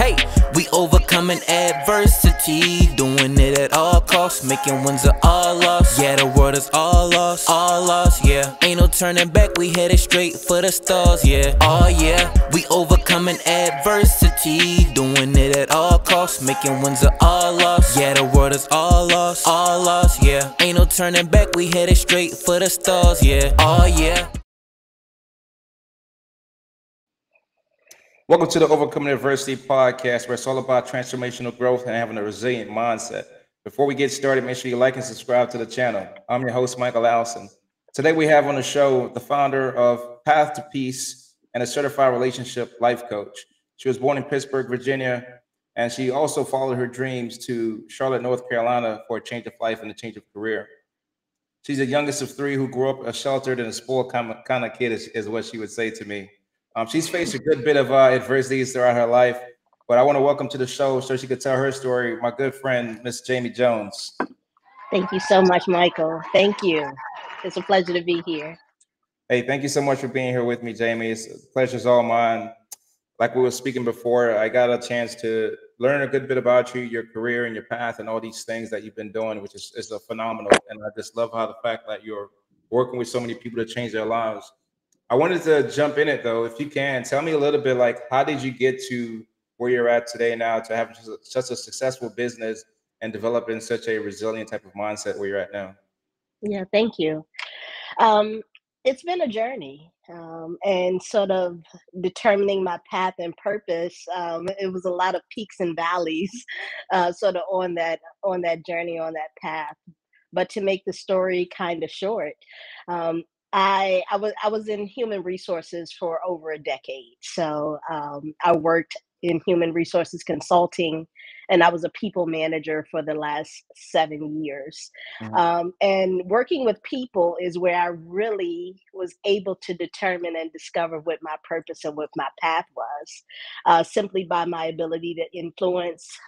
Hey, we overcoming adversity, doing it at all costs, making wins are all lost. Yeah, the world is all lost, yeah. Ain't no turning back, we headed straight for the stars, yeah. Oh yeah, we overcoming adversity, doing it at all costs, making wins are all lost. Yeah, the world is all lost, yeah. Ain't no turning back, we headed straight for the stars, yeah. Oh yeah. Welcome to the Overcoming Adversity podcast, where it's all about transformational growth and having a resilient mindset. Before we get started, make sure you like and subscribe to the channel. I'm your host, Michael Allison. Today we have on the show the founder of Path to Peace and a certified relationship life coach. She was born in Pittsburgh, Virginia, and she also followed her dreams to Charlotte, North Carolina for a change of life and a change of career. She's the youngest of three who grew up a sheltered and a spoiled kind of kid, is what she would say to me. She's faced a good bit of adversities throughout her life, but I want to welcome to the show so she could tell her story, my good friend, Miss Jamie Jones. Thank you so much, Michael. Thank you. It's a pleasure to be here. Hey, thank you so much for being here with me, Jamie. It's pleasure's all mine. Like we were speaking before, I got a chance to learn a good bit about you, your career and your path and all these things that you've been doing, which is a phenomenal. And I just love how the fact that you're working with so many people to change their lives. I wanted to jump in it though, if you can, tell me a little bit, like, how did you get to where you're at today now to have such a successful business and developing such a resilient type of mindset where you're at now? Yeah, thank you. It's been a journey, and sort of determining my path and purpose. It was a lot of peaks and valleys, sort of on that journey, on that path. But to make the story kind of short, I was in human resources for over a decade. So I worked in human resources consulting, and I was a people manager for the last 7 years. Mhm. And working with people is where I really was able to determine and discover what my purpose and what my path was, simply by my ability to influence.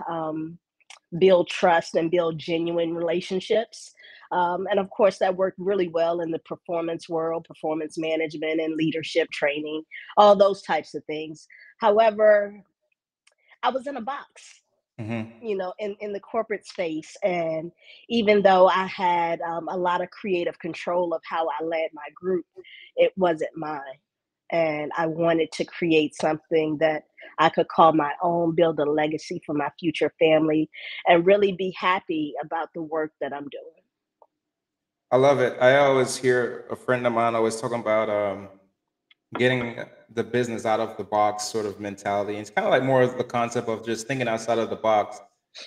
Build trust and build genuine relationships. And of course, that worked really well in the performance world, performance management and leadership training, all those types of things. However, I was in a box, Hmm. in the corporate space. And even though I had a lot of creative control of how I led my group, it wasn't mine. And I wanted to create something that I could call my own, build a legacy for my future family, and really be happy about the work that I'm doing. I love it. I always hear a friend of mine always talking about getting the business out of the box sort of mentality. And it's kind of like more of the concept of just thinking outside of the box.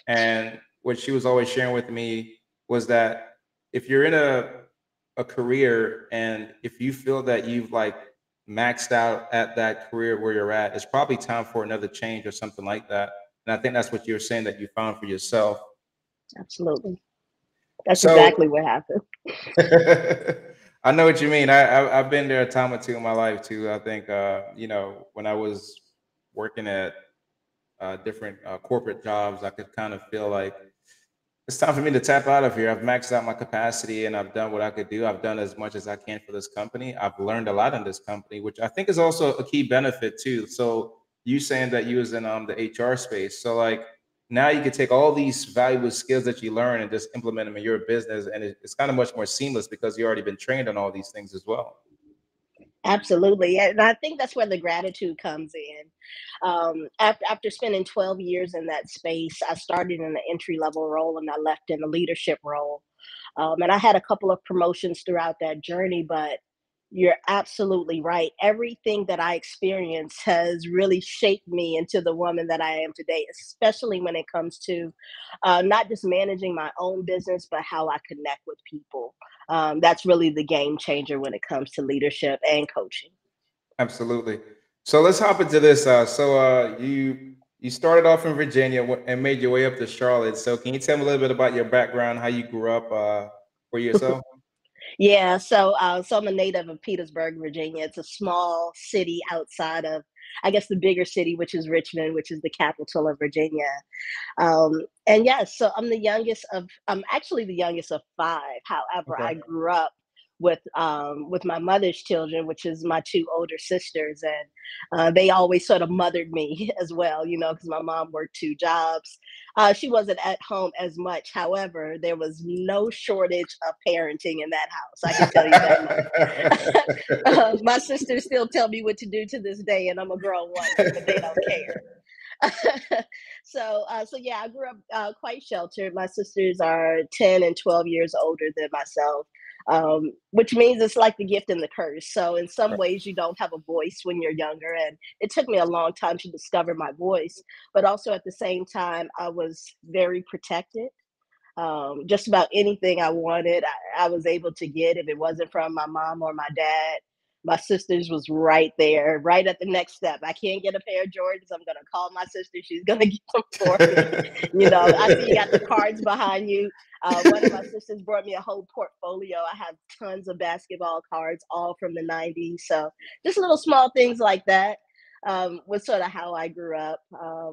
And what she was always sharing with me was that if you're in a career and if you feel that you've like maxed out at that career where you're at, it's probably time for another change or something like that. And I think that's what you're saying that you found for yourself. Absolutely. That's So exactly what happened. I know what you mean. I've been there a time or two in my life too. I think when I was working at different corporate jobs, I could kind of feel like it's time for me to tap out of here. I've maxed out my capacity and I've done what I could do. I've done as much as I can for this company. I've learned a lot in this company, which I think is also a key benefit too. So you saying that you was in the HR space. So like now you can take all these valuable skills that you learn and just implement them in your business. And it's kind of much more seamless because you already been trained on all these things as well. Absolutely. And I think that's where the gratitude comes in. After spending 12 years in that space, I started in an entry level role and I left in a leadership role. And I had a couple of promotions throughout that journey, but you're absolutely right. Everything that I experienced has really shaped me into the woman that I am today, especially when it comes to not just managing my own business, but how I connect with people. That's really the game changer when it comes to leadership and coaching. Absolutely. So let's hop into this. You started off in Virginia and made your way up to Charlotte. So can you tell me a little bit about your background, how you grew up for yourself? Yeah, so I'm a native of Petersburg, Virginia. It's a small city outside of, I guess, the bigger city, which is Richmond, which is the capital of Virginia. And yes, so I'm actually the youngest of five. However, Okay. I grew up with my mother's children, which is my two older sisters, and they always sort of mothered me as well, because my mom worked two jobs. She wasn't at home as much. However, there was no shortage of parenting in that house. I can tell you that much. My sisters still tell me what to do to this day, and I'm a grown woman, but they don't care. So yeah, I grew up quite sheltered. My sisters are 10 and 12 years older than myself, which means it's like the gift and the curse. So in some ways, you don't have a voice when you're younger, and it took me a long time to discover my voice. But also at the same time, I was very protected. Just about anything I wanted, I was able to get if it wasn't from my mom or my dad. My sisters was right there, right at the next step. I can't get a pair of Jordans. I'm gonna call my sister. She's gonna get them for me. I see you got the cards behind you. One of my sisters brought me a whole portfolio. I have tons of basketball cards, all from the '90s. So just little small things like that was sort of how I grew up. I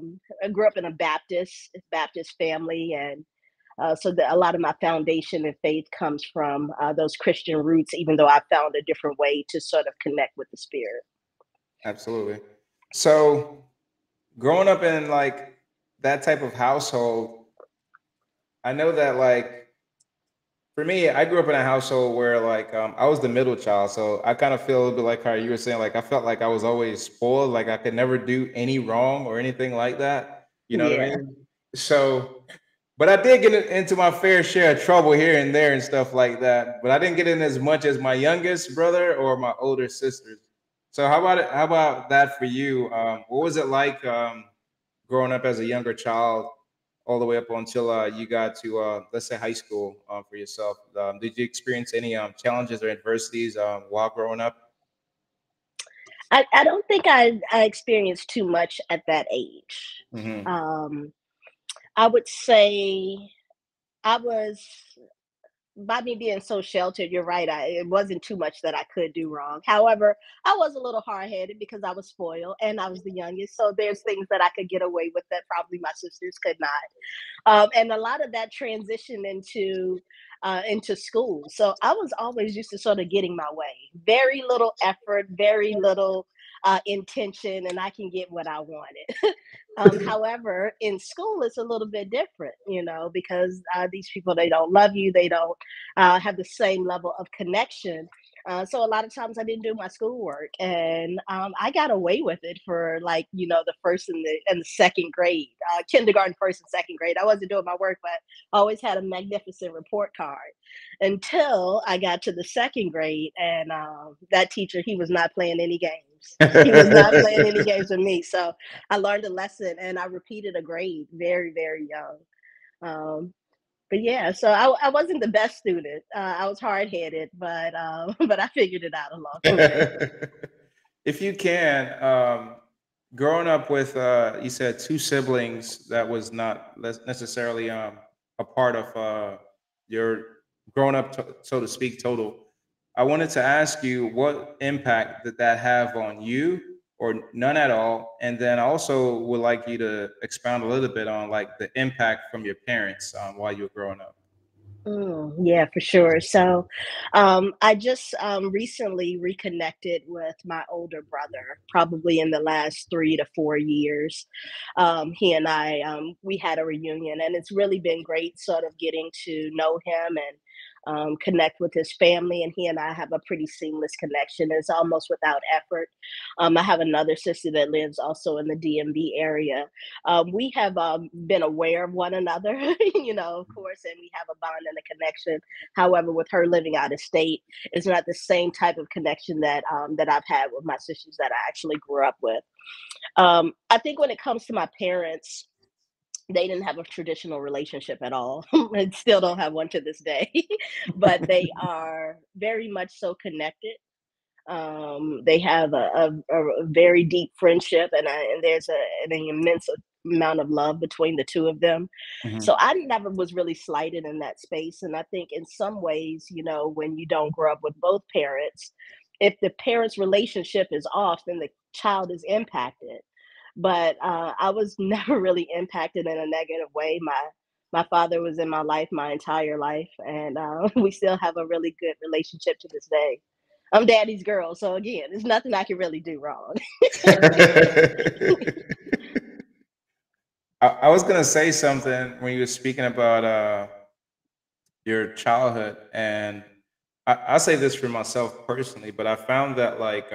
grew up in a Baptist family, and so a lot of my foundation and faith comes from those Christian roots, even though I found a different way to sort of connect with the spirit. Absolutely. So growing up in like that type of household, I know that like for me, I grew up in a household where like I was the middle child, so I kind of feel a little bit like how you were saying, like I felt like I was always spoiled, like I could never do any wrong or anything like that. You know what I Yeah. mean? So, but I did get into my fair share of trouble here and there and stuff like that. But I didn't get in as much as my youngest brother or my older sisters. So how about it? How about that for you? What was it like growing up as a younger child? All the way up until you got to let's say high school for yourself. Did you experience any challenges or adversities while growing up? I don't think I experienced too much at that age. Hmm. Um, I would say I was by me being so sheltered, you're right. It wasn't too much that I could do wrong. However, I was a little hard headed because I was spoiled and I was the youngest. So there's things that I could get away with that probably my sisters could not. And a lot of that transitioned into school. So I was always used to sort of getting my way. Very little effort, very little intention, and I can get what I wanted. However, in school, it's a little bit different, because these people, they don't love you, they don't have the same level of connection. So a lot of times I didn't do my schoolwork, and I got away with it for like the first and the second grade, kindergarten, first and second grade. I wasn't doing my work, but I always had a magnificent report card until I got to the second grade, and that teacher, he was not playing any games. He was not playing any games with me. So I learned a lesson, and I repeated a grade very, very young. Um, but yeah, so I wasn't the best student. I was hard headed, but but I figured it out along the way. If you can, growing up with you said two siblings that was not necessarily a part of your growing up, so to speak, total. I wanted to ask you what impact did that have on you, or none at all? And then I also would like you to expound a little bit on like the impact from your parents while you were growing up. Yeah, for sure. So, I just recently reconnected with my older brother, probably in the last 3 to 4 years. He and I, we had a reunion, and it's really been great sort of getting to know him and connect with his family. And he and I have a pretty seamless connection. It's almost without effort. I have another sister that lives also in the DMV area. We have been aware of one another, of course, and we have a bond and a connection. However, with her living out of state, it's not the same type of connection that I've had with my sisters that I actually grew up with. I think when it comes to my parents, they didn't have a traditional relationship at all, and still don't have one to this day. But they are very much so connected. They have a very deep friendship, and there's an immense amount of love between the two of them. Mhm. So I never was really slighted in that space. And I think in some ways, when you don't grow up with both parents, if the parents' relationship is off, then the child is impacted. But I was never really impacted in a negative way. My My father was in my life my entire life, and we still have a really good relationship to this day. I'm daddy's girl, so again, there's nothing I can really do wrong. I was gonna say something when you were speaking about your childhood, and I say this for myself personally, but I found that like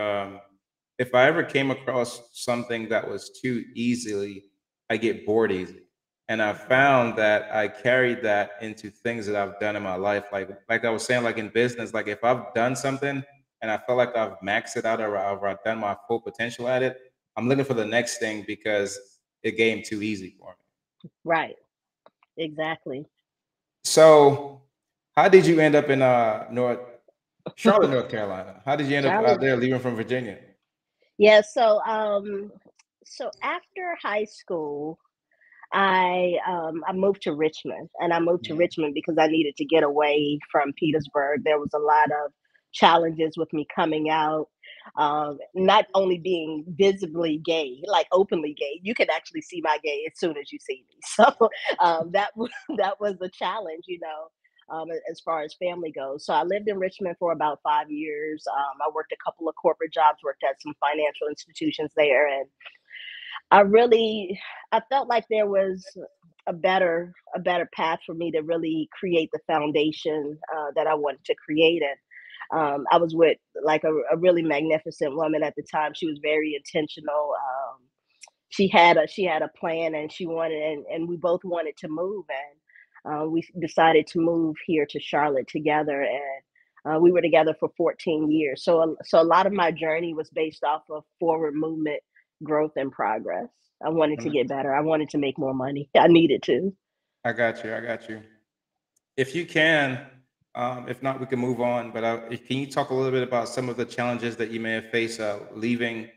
if I ever came across something that was too easily, I get bored easy. And I found that I carried that into things that I've done in my life. Like I was saying, like in business, like if I've done something and I feel like I've maxed it out or I've done my full potential at it, I'm looking for the next thing because it came too easy for me. Right, exactly. So, how did you end up in North Charlotte, North Carolina? How did you end up out Charlotte. there, leaving from Virginia? Yeah, so after high school, I moved to Richmond, and I moved to Mhm. Richmond because I needed to get away from Petersburg. There was a lot of challenges with me coming out, not only being visibly gay, like openly gay. You can actually see my gay as soon as you see me. So that was the challenge, as far as family goes. So I lived in Richmond for about 5 years. I worked a couple of corporate jobs, worked at some financial institutions there, and I really I felt like there was a better path for me to really create the foundation that I wanted to create. And I was with like a really magnificent woman at the time. She was very intentional. She had a plan, and she wanted, and we both wanted to move, and we decided to move here to Charlotte together. And we were together for 14 years. So a lot of my journey was based off of forward movement, growth, and progress. I wanted to Mm, get better. I wanted to make more money. I needed to. I got you. I got you. If you can, if not, we can move on. But can you talk a little bit about some of the challenges that you may have faced leaving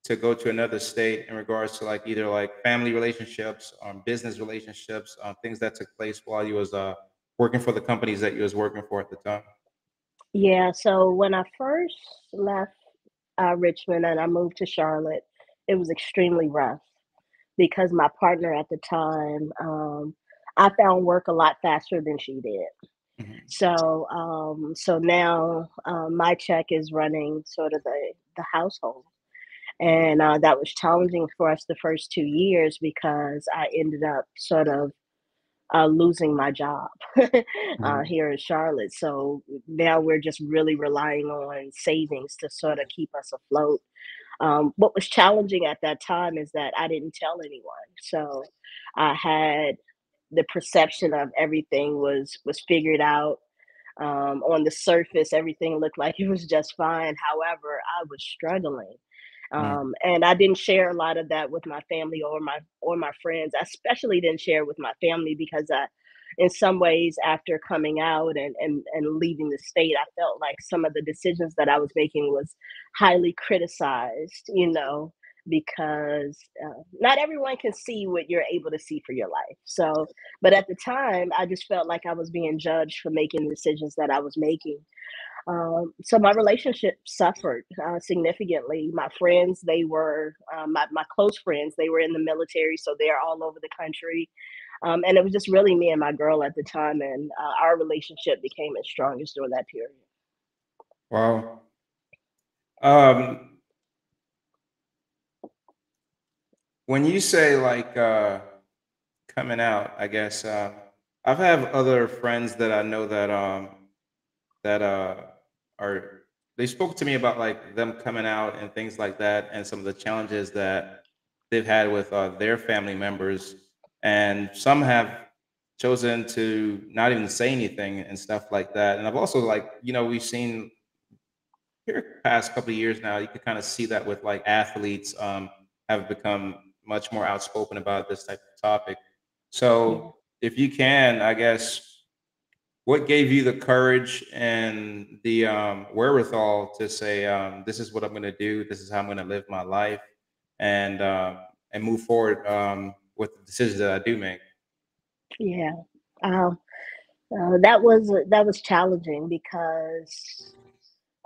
to go to another state in regards to like either like family relationships, business relationships, things that took place while you was working for the companies that you was working for at the time? Yeah. So when I first left Richmond and I moved to Charlotte, it was extremely rough because my partner at the time, I found work a lot faster than she did. Mhm. So now my check is running sort of the household, and that was challenging for us the first 2 years because I ended up sort of losing my job Mhm. here in Charlotte. So now we're just really relying on savings to sort of keep us afloat. What was challenging at that time is that I didn't tell anyone, so I had the perception of everything was figured out. On the surface, everything looked like it was just fine. However, I was struggling, Mm. and I didn't share a lot of that with my family or my friends. I especially didn't share with my family because in some ways, after coming out and leaving the state, I felt like some of the decisions that I was making was highly criticized. Because not everyone can see what you're able to see for your life. So, but at the time, I just felt like I was being judged for making the decisions that I was making. So my relationship suffered significantly. My friends, they were my close friends. They were in the military, so they're all over the country. And it was just really me and my girl at the time, and our relationship became its strongest during that period. Wow. Um, when you say like coming out, I guess I've had other friends that I know that are they spoke to me about like them coming out and things like that, and some of the challenges that they've had with their family members, and some have chosen to not even say anything and stuff like that. And I've also like we've seen here past couple of years now, you can kind of see that with like athletes have become much more outspoken about this type of topic. Yeah. So if you can, I guess, what gave you the courage and the wherewithal to say, "This is what I'm going to do. This is how I'm going to live my life," and move forward with the decisions that I do make? Yeah. Um, that was challenging because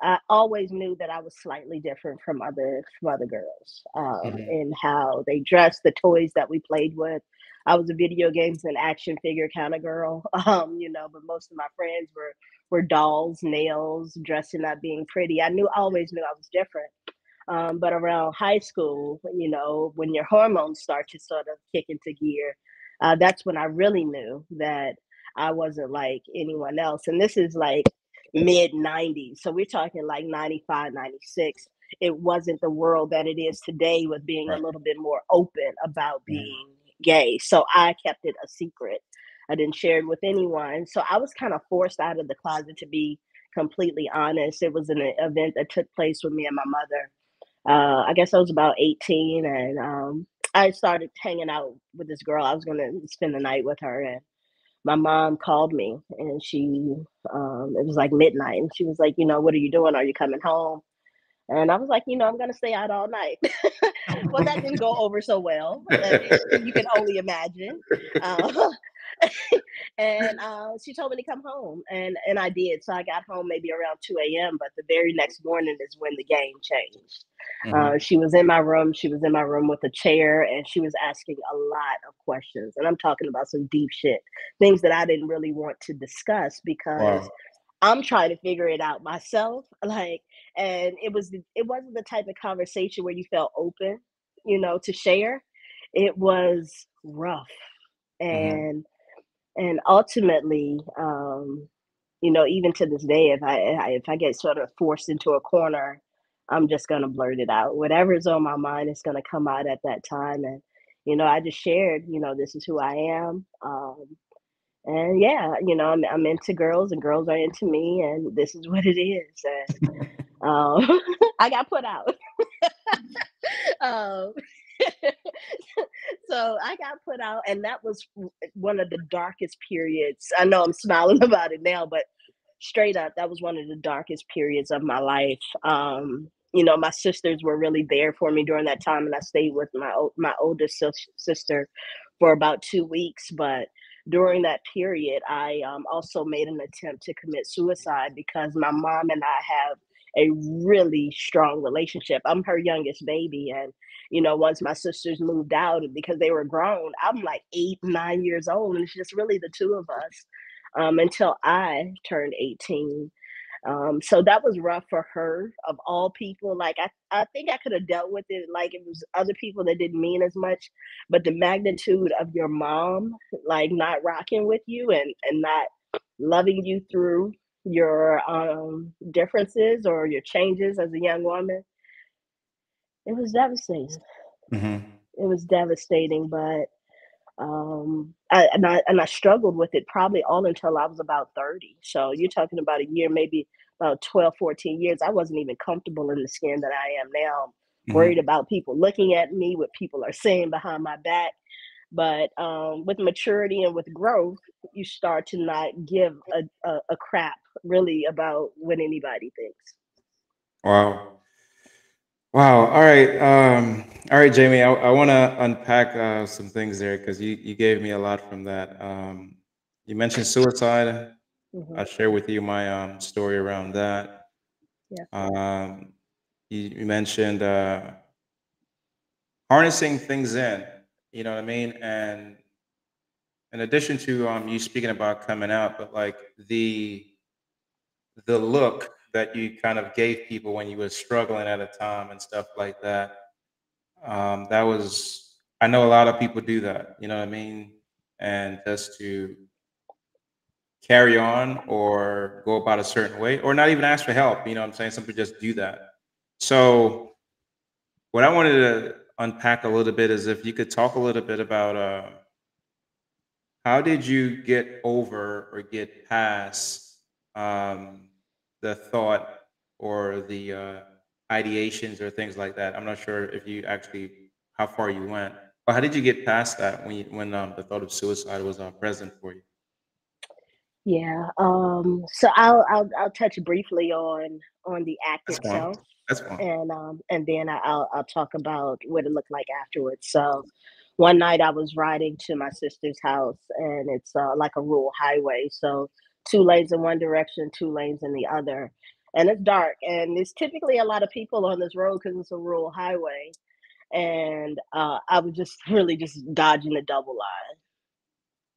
I always knew that I was slightly different from other girls, Mhm. in how they dressed, the toys that we played with. I was a video games and action figure kind of girl, but most of my friends were dolls, nails, dressing up, being pretty. Always knew I was different. But around high school, when your hormones start to sort of kick into gear, that's when I really knew that I wasn't like anyone else. And this is like mid 90s. So we're talking like 95, 96. It wasn't the world that it is today with being a Right. little bit more open about Mhm. being gay. So I kept it a secret. I didn't share it with anyone. So I was kind of forced out of the closet, to be completely honest. It was an event that took place with me and my mother. I guess I was about 18, and I started hanging out with this girl. I was going to spend the night with her, and my mom called me, and it was like midnight, and she was like, what are you doing? Are you coming home? And I was like, I'm going to stay out all night. Well, that didn't go over so well. You can only imagine. Uh, and she told me to come home, and I did. So I got home maybe around 2 a.m. But the very next morning is when the game changed. Mhm. She was in my room. She was in my room with a chair, and she was asking a lot of questions. And I'm talking about some deep shit, things that I didn't really want to discuss because Wow. I'm trying to figure it out myself. Like, and it wasn't the type of conversation where you felt open, to share. It was rough, Mhm. and ultimately, even to this day, if I get sort of forced into a corner, I'm just gonna blurt it out. Whatever's on my mind is gonna come out at that time, and I just shared, this is who I am. And yeah, I'm into girls, and girls are into me, and this is what it is. And I got put out. um, so I got put out, and that was one of the darkest periods. I know I'm smiling about it now, but straight up, that was one of the darkest periods of my life. My sisters were really there for me during that time, and I stayed with my oldest sister for about 2 weeks. But during that period, I also made an attempt to commit suicide because my mom and I have a really strong relationship. I'm her youngest baby, and once my sisters moved out because they were grown, I'm like 8, 9 years old, and it's just really the two of us until I turned 18. So that was rough for her, of all people. Like, I think I could have dealt with it like it was other people that didn't mean as much, but the magnitude of your mom like not rocking with you, and not loving you through your differences or your changes as a young woman, it was devastating. Mhm. It was devastating, but I struggled with it probably all until I was about 30. So you're talking about a year, maybe about 12, 14 years. I wasn't even comfortable in the skin that I am now. Worried Mhm. about people looking at me, what people are saying behind my back. But with maturity and with growth, you start to not give a crap really about what anybody thinks. Wow. Wow. All right. All right, Jamie. I want to unpack some things there because you gave me a lot from that. You mentioned suicide. Hmm. I'll share with you my story around that. Yeah. Um, you mentioned harnessing things in. You know what I mean? And in addition to you speaking about coming out, but like the look that you kind of gave people when you were struggling at a time and stuff like that. That was I know a lot of people do that, you know what I mean? And just to carry on or go about a certain way or not even ask for help, you know what I'm saying? Some people just do that. So what I wanted to unpack a little bit is if you could talk a little bit about how did you get over or get past um, the thought or the ideations or things like that? I'm not sure if you actually how far you went, but how did you get past that when the thought of suicide was present for you? Yeah. So I'll touch briefly on the act That's fine. itself, That's fine. and then I'll talk about what it looked like afterwards. So one night I was riding to my sister's house, and it's like a rural highway, so two lanes in one direction, two lanes in the other. and it's dark, and there's typically a lot of people on this road because it's a rural highway. And I was just really just dodging the double line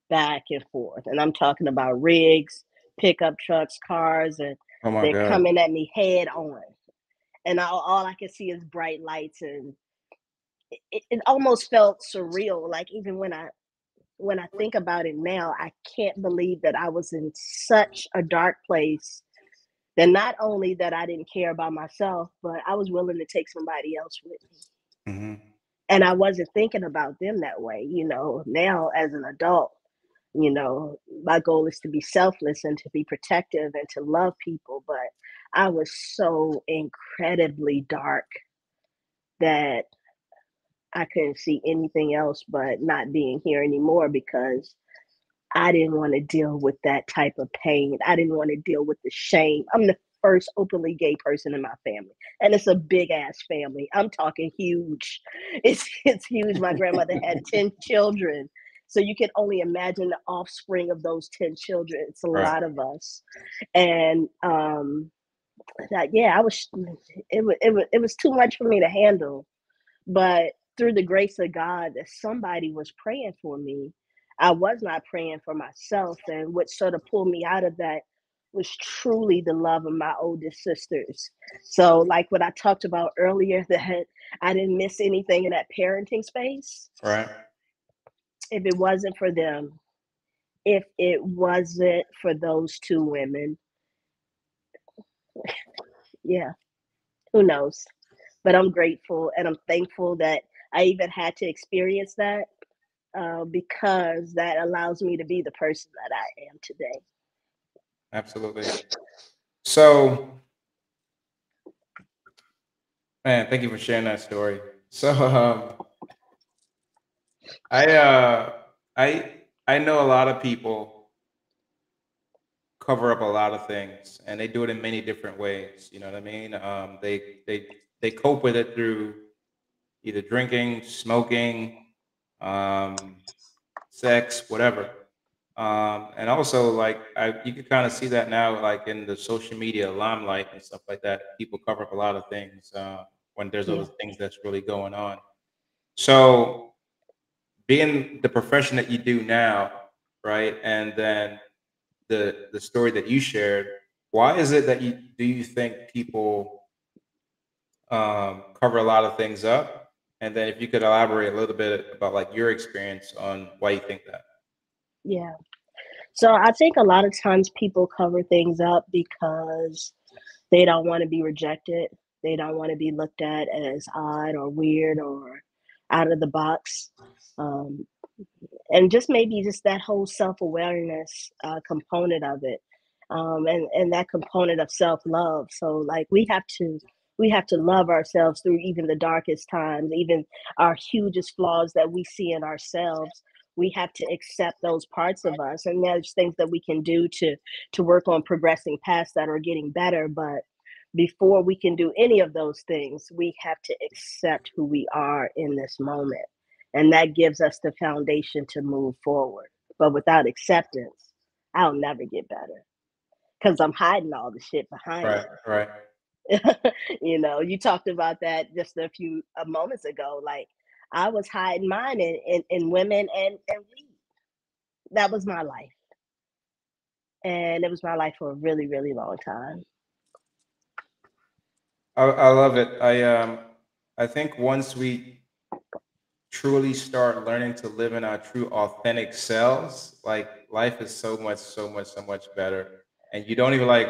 back and forth. And I'm talking about rigs, pickup trucks, cars, and Oh my they're God. coming at me head on. And all I can see is bright lights, and it almost felt surreal. Like even when I think about it now, I can't believe that I was in such a dark place. That not only that I didn't care about myself, but I was willing to take somebody else with me. Hmm. And I wasn't thinking about them that way. Now as an adult, my goal is to be selfless and to be protective and to love people. But I was so incredibly dark that I couldn't see anything else but not being here anymore, because I didn't want to deal with that type of pain. I didn't want to deal with the shame. I'm the first openly gay person in my family, and it's a big ass family. I'm talking huge. It's huge. My grandmother had 10 children. So you can only imagine the offspring of those 10 children. It's a Right. lot of us. And yeah, it was too much for me to handle. But through the grace of God, that somebody was praying for me. I was not praying for myself. And what sort of pulled me out of that was truly the love of my oldest sisters. So, like what I talked about earlier, that I didn't miss anything in that parenting space. Right. If it wasn't for them, if it wasn't for those two women, yeah, who knows? But I'm grateful and I'm thankful that I even had to experience that, because that allows me to be the person that I am today. Absolutely. So, man, thank you for sharing that story. So, I uh, I I know a lot of people cover up a lot of things, and they do it in many different ways. You know what I mean? They cope with it through either drinking, smoking, um, sex, whatever. And also, like, you can kind of see that now, like in the social media limelight and stuff like that. People cover up a lot of things when there's Yeah. other things that's really going on. So, being the profession that you do now, right, and then the story that you shared, why is it that you think people cover a lot of things up? And then if you could elaborate a little bit about like your experience on why you think that. Yeah. So I think a lot of times people cover things up because they don't want to be rejected. They don't want to be looked at as odd or weird or out of the box. Um, and just maybe just that whole self-awareness component of it, and that component of self-love. So like we have to love ourselves through even the darkest times, even our hugest flaws that we see in ourselves. We have to accept those parts of us, and there's things that we can do to work on progressing past that or getting better. But before we can do any of those things, we have to accept who we are in this moment. And that gives us the foundation to move forward. But without acceptance, I'll never get better because I'm hiding all the shit behind Right, right. it. You talked about that just a few moments ago. Like I was hiding mine in women and weed. That was my life. And it was my life for a really, really long time. I love it. I think once we truly start learning to live in our true authentic selves, like life is so much, so much, so much better. And you don't even like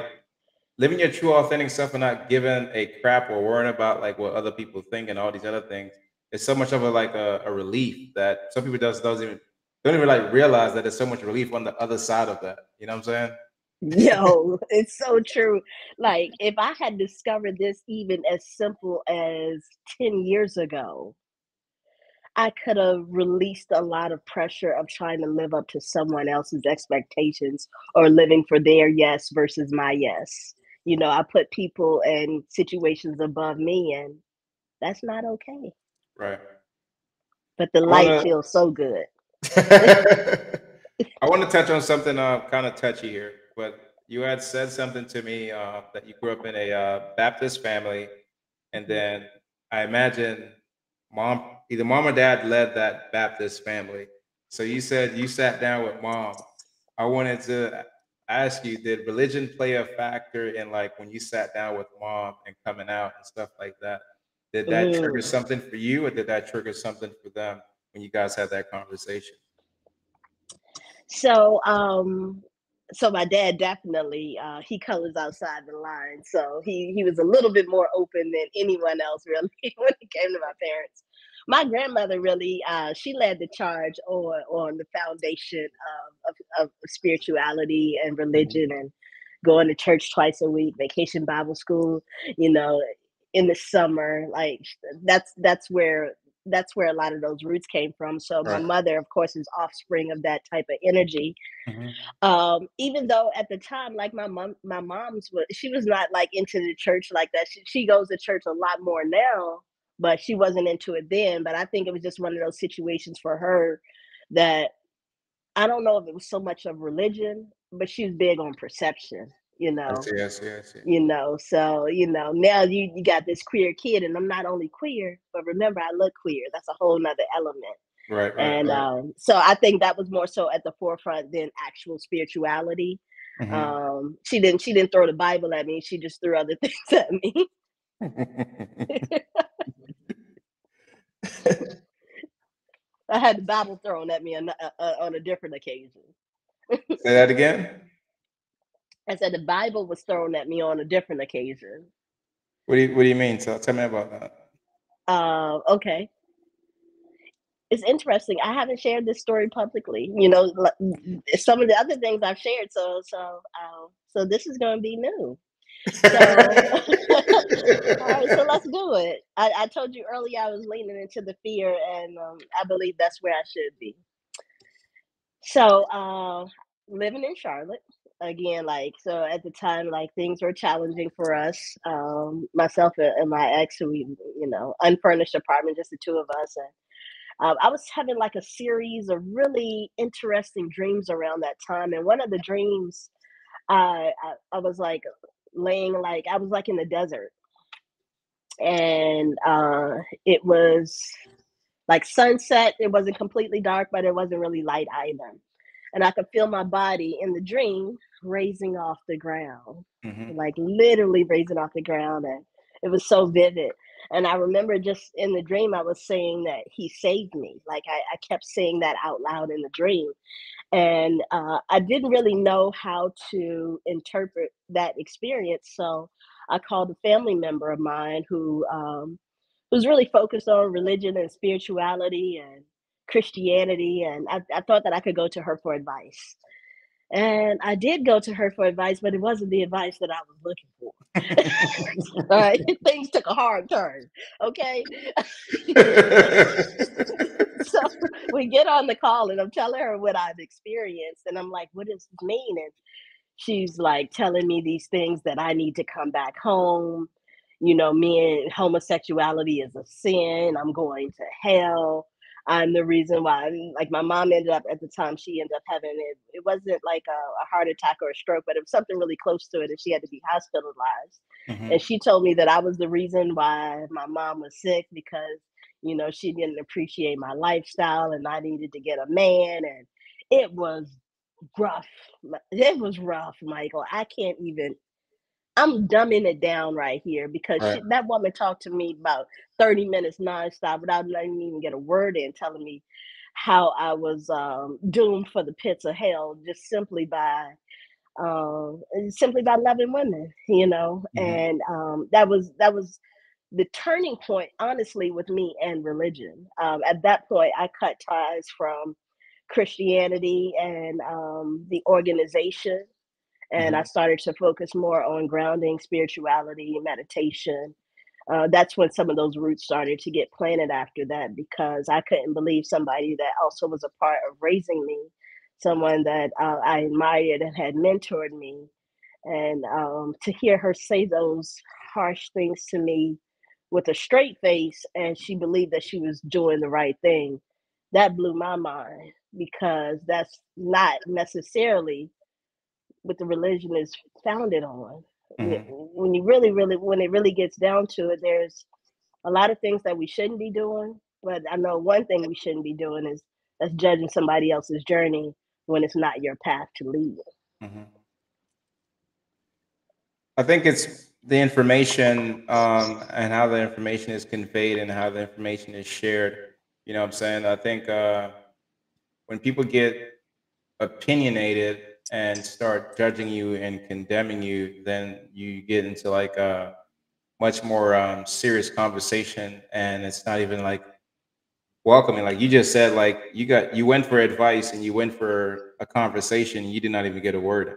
living your true authentic self and not giving a crap or worrying about like what other people think and all these other things. It's so much of a relief that some people just doesn't even don't even like realize that there's so much relief on the other side of that. You know what I'm saying? Yo, it's so true. Like, if I had discovered this even as simple as 10 years ago, I could have released a lot of pressure of trying to live up to someone else's expectations or living for their yes versus my yes. I put people and situations above me, and that's not okay. Right. But the I want light to. feels so good. I want to touch on something kind of touchy here, but you had said something to me that you grew up in a Baptist family, and Mhm. then I imagine either mom or dad led that Baptist family. So you said you sat down with mom. I wanted to ask you, did religion play a factor in like when you sat down with mom and coming out and stuff like that? Did that trigger Mm. something for you, or did that trigger something for them when you guys had that conversation? So, so my dad definitely he colors outside the line. So he was a little bit more open than anyone else really when it came to my parents. My grandmother really she led the charge on the foundation of spirituality and Mhm. religion and going to church twice a week, vacation Bible school, you know, in the summer. Like that's where a lot of those roots came from. So my Right. mother, of course, is offspring of that type of energy. Mhm. Even though at the time, like my mom's was she was not like into the church like that. She goes to church a lot more now, but she wasn't into it then. But I think it was just one of those situations for her that I don't know if it was so much of religion, but she was big on perception, you I know. see. I see. I see. So now you got this queer kid, and I'm not only queer, but remember I look queer. That's a whole nother element. Right. Right. And Right. so I think that was more so at the forefront than actual spirituality. Mhm. She didn't throw the Bible at me. She just threw other things at me. I had the Bible thrown at me on a different occasion. Say that again. I said the Bible was thrown at me on a different occasion. What do you mean? Tell me about that. Okay, it's interesting. I haven't shared this story publicly. Some of the other things I've shared. So this is going to be new. So, all right, so let's do it. I told you earlier I was leaning into the fear, and I believe that's where I should be. So, living in Charlotte again, like so at the time, like things were challenging for us. Myself and my ex, who we, unfurnished apartment, just the two of us, and I was having like a series of really interesting dreams around that time, and one of the dreams, I was like laying like I was like in the desert and it was like sunset. It wasn't completely dark, but it wasn't really light either. And I could feel my body in the dream raising off the ground, Mhm. like literally raising off the ground. And it was so vivid. And I remember just in the dream, I was saying that he saved me. Like I kept saying that out loud in the dream. And I didn't really know how to interpret that experience. So I called a family member of mine who's really focused on religion and spirituality and Christianity, and I thought that I could go to her for advice. And I did go to her for advice, but it wasn't the advice that I was looking for. All right, things took a hard turn. Okay, so we get on the call, and I'm telling her what I've experienced, and I'm like, "What does this mean?" And she's like telling me these things that I need to come back home. Me and homosexuality is a sin. I'm going to hell. I'm the reason why. Like my mom ended up at the time, she ended up having it. It wasn't like a heart attack or a stroke, but it was something really close to it, and she had to be hospitalized. And Mhm. she told me that I was the reason why my mom was sick because she didn't appreciate my lifestyle, and I needed to get a man, and it was rough. It was rough, Michael. I can't even. I'm dumbing it down right here because Right. that woman talked to me about 30 minutes nonstop without letting me even get a word in, telling me how I was doomed for the pits of hell just simply by loving women, Mhm. and that was the turning point, honestly, with me and religion. At that point, I cut ties from Christianity and the organization. And I Mhm. started to focus more on grounding, spirituality, meditation. That's when some of those roots started to get planted after that because I couldn't believe somebody that also was a part of raising me, someone that I admired and had mentored me. And to hear her say those harsh things to me with a straight face, and she believed that she was doing the right thing, that blew my mind because that's not necessarily what the religion is founded on. Hmm. When when it really gets down to it, there's a lot of things that we shouldn't be doing. But I know one thing we shouldn't be doing is that's judging somebody else's journey when it's not your path to lead. Hmm. I think it's the information and how the information is conveyed and how the information is shared. You know what I'm saying? I think when people get opinionated and start judging you and condemning you, then you get into like a much more serious conversation, and it's not even like welcoming. Like you just said, like you went for advice and you went for a conversation, and you did not even get a word in.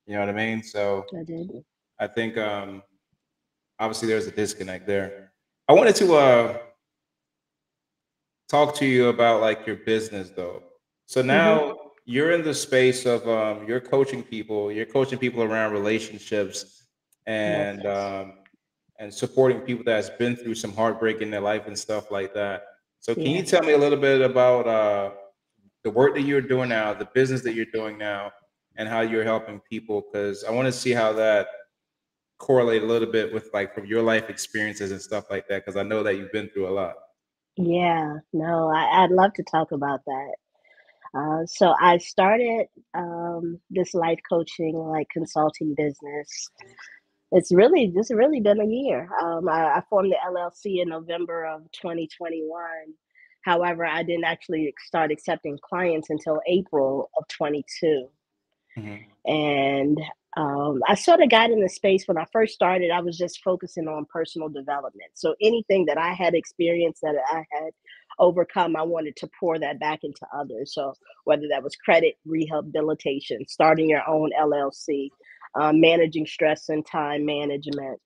You know what I mean? So I did. I think obviously there's a disconnect there. I wanted to talk to you about like your business though. So Hmm. now you're in the space of you're coaching people around relationships Yes. and supporting people that's been through some heartbreak in their life and stuff like that. So can you Yeah. tell me a little bit about the work that you're doing now, the business that you're doing now, and how you're helping people? Because I want to see how that correlate a little bit with like from your life experiences and stuff like that. Because I know that you've been through a lot. Yeah. No, I'd love to talk about that. So I started this life coaching, like consulting business. It's really been a year. I formed the LLC in November of 2021. However, I didn't actually start accepting clients until April of 22. Hmm. And I sort of got in the space when I first started. I was just focusing on personal development. So anything that I had experienced that I had overcome, I wanted to pour that back into others. So whether that was credit rehabilitation, starting your own LLC, managing stress and time management.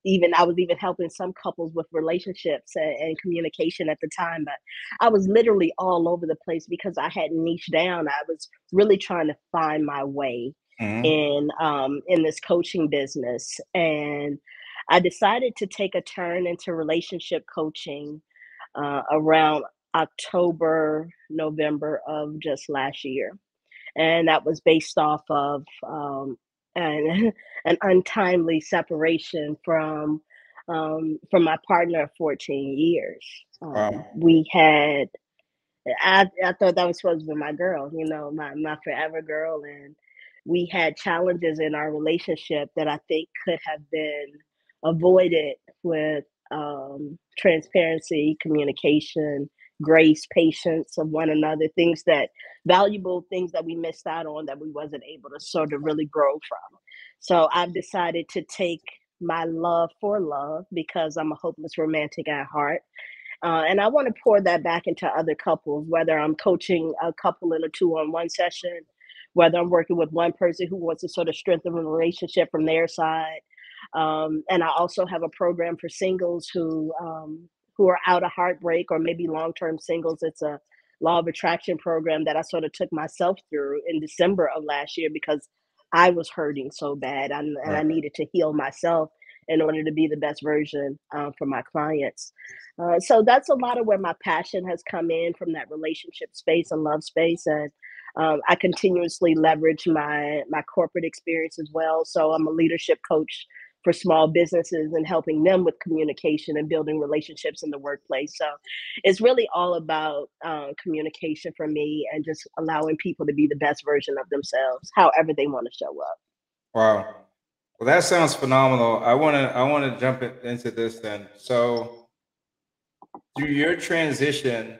Even I was even helping some couples with relationships and communication at the time, but I was literally all over the place because I had niched down. I was really trying to find my way Hmm. in this coaching business, and I decided to take a turn into relationship coaching around October, November of just last year, and that was based off of an an untimely separation from my partner of 14 years. Wow. We had I thought that was supposed to be my girl, my forever girl, and we had challenges in our relationship that I think could have been avoided with transparency, communication, grace, patience of one another, valuable things that we missed out on that we wasn't able to sort of really grow from. So I've decided to take my love for love because I'm a hopeless romantic at heart, and I want to pour that back into other couples, whether I'm coaching a couple in a 2-on-1 session, whether I'm working with one person who wants to sort of strengthen a relationship from their side. And I also have a program for singles who are out of heartbreak or maybe long-term singles. It's a law of attraction program that I sort of took myself through in December of last year because I was hurting so bad, and I Right. needed to heal myself in order to be the best version for my clients. So that's a lot of where my passion has come in from, that relationship space and love space, and I continuously leverage my corporate experience as well. So I'm a leadership coach for small businesses and helping them with communication and building relationships in the workplace. So it's really all about communication for me and just allowing people to be the best version of themselves, however they want to show up. Wow. Well, that sounds phenomenal. I want to jump into this then. So through your transition,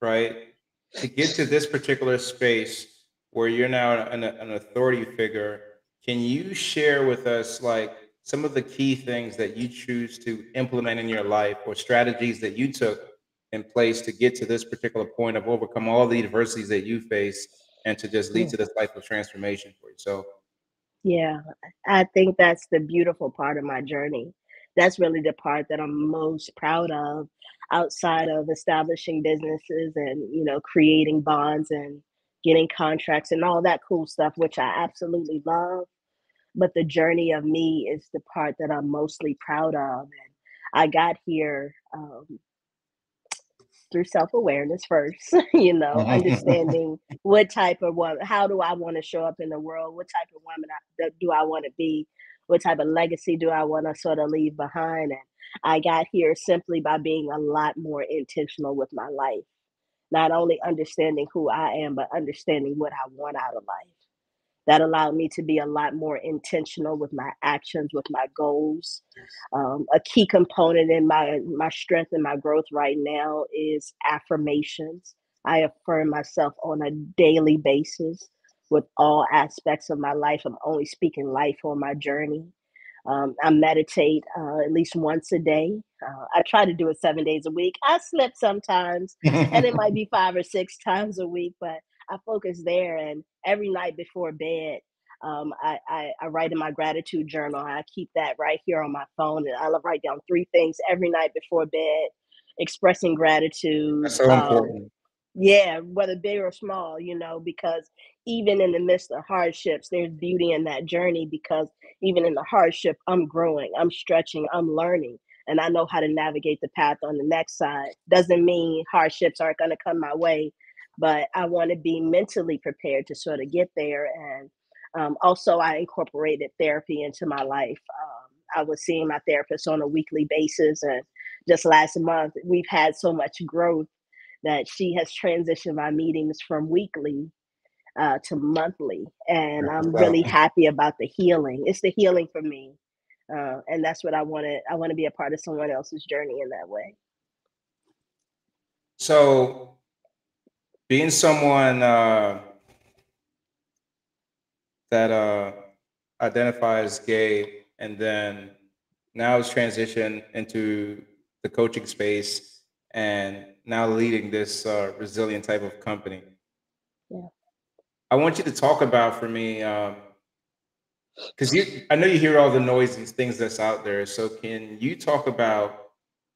right, to get to this particular space where you're now an authority figure, can you share with us like some of the key things that you choose to implement in your life or strategies that you took in place to get to this particular point of overcome all the adversities that you face and to just lead Yeah. to this life of transformation for yourself? Yeah, I think that's the beautiful part of my journey. That's really the part that I'm most proud of outside of establishing businesses and, creating bonds and getting contracts and all that cool stuff, which I absolutely love. But the journey of me is the part that I'm mostly proud of. And I got here through self-awareness first, understanding what type of woman, how do I want to show up in the world? What type of woman do I want to be? What type of legacy do I want to sort of leave behind? And I got here simply by being a lot more intentional with my life, not only understanding who I am, but understanding what I want out of life. That allowed me to be a lot more intentional with my actions, with my goals. A key component in my strength and my growth right now is affirmations. I affirm myself on a daily basis with all aspects of my life. I'm only speaking life on my journey. I meditate at least once a day. I try to do it 7 days a week. I slip sometimes, and it might be 5 or 6 times a week, but I focus there. And every night before bed, I write in my gratitude journal. I keep that right here on my phone, and I write down 3 things every night before bed, expressing gratitude. That's so important. Yeah, whether big or small, because even in the midst of hardships, there's beauty in that journey because even in the hardship, I'm growing, I'm stretching, I'm learning, and I know how to navigate the path on the next side. Doesn't mean hardships aren't going to come my way, but I want to be mentally prepared to sort of get there. And also, I incorporated therapy into my life. I was seeing my therapist on a weekly basis, and just last month, we've had so much growth that she has transitioned my meetings from weekly to monthly, and I'm really happy about the healing. It's the healing for me, and that's what I wanted. I want to be a part of someone else's journey in that way. So, being someone that identifies gay and then now is transitioned into the coaching space and now leading this resilient type of company. Yeah. I want you to talk about for me, because I know you hear all the noise and things that's out there. So can you talk about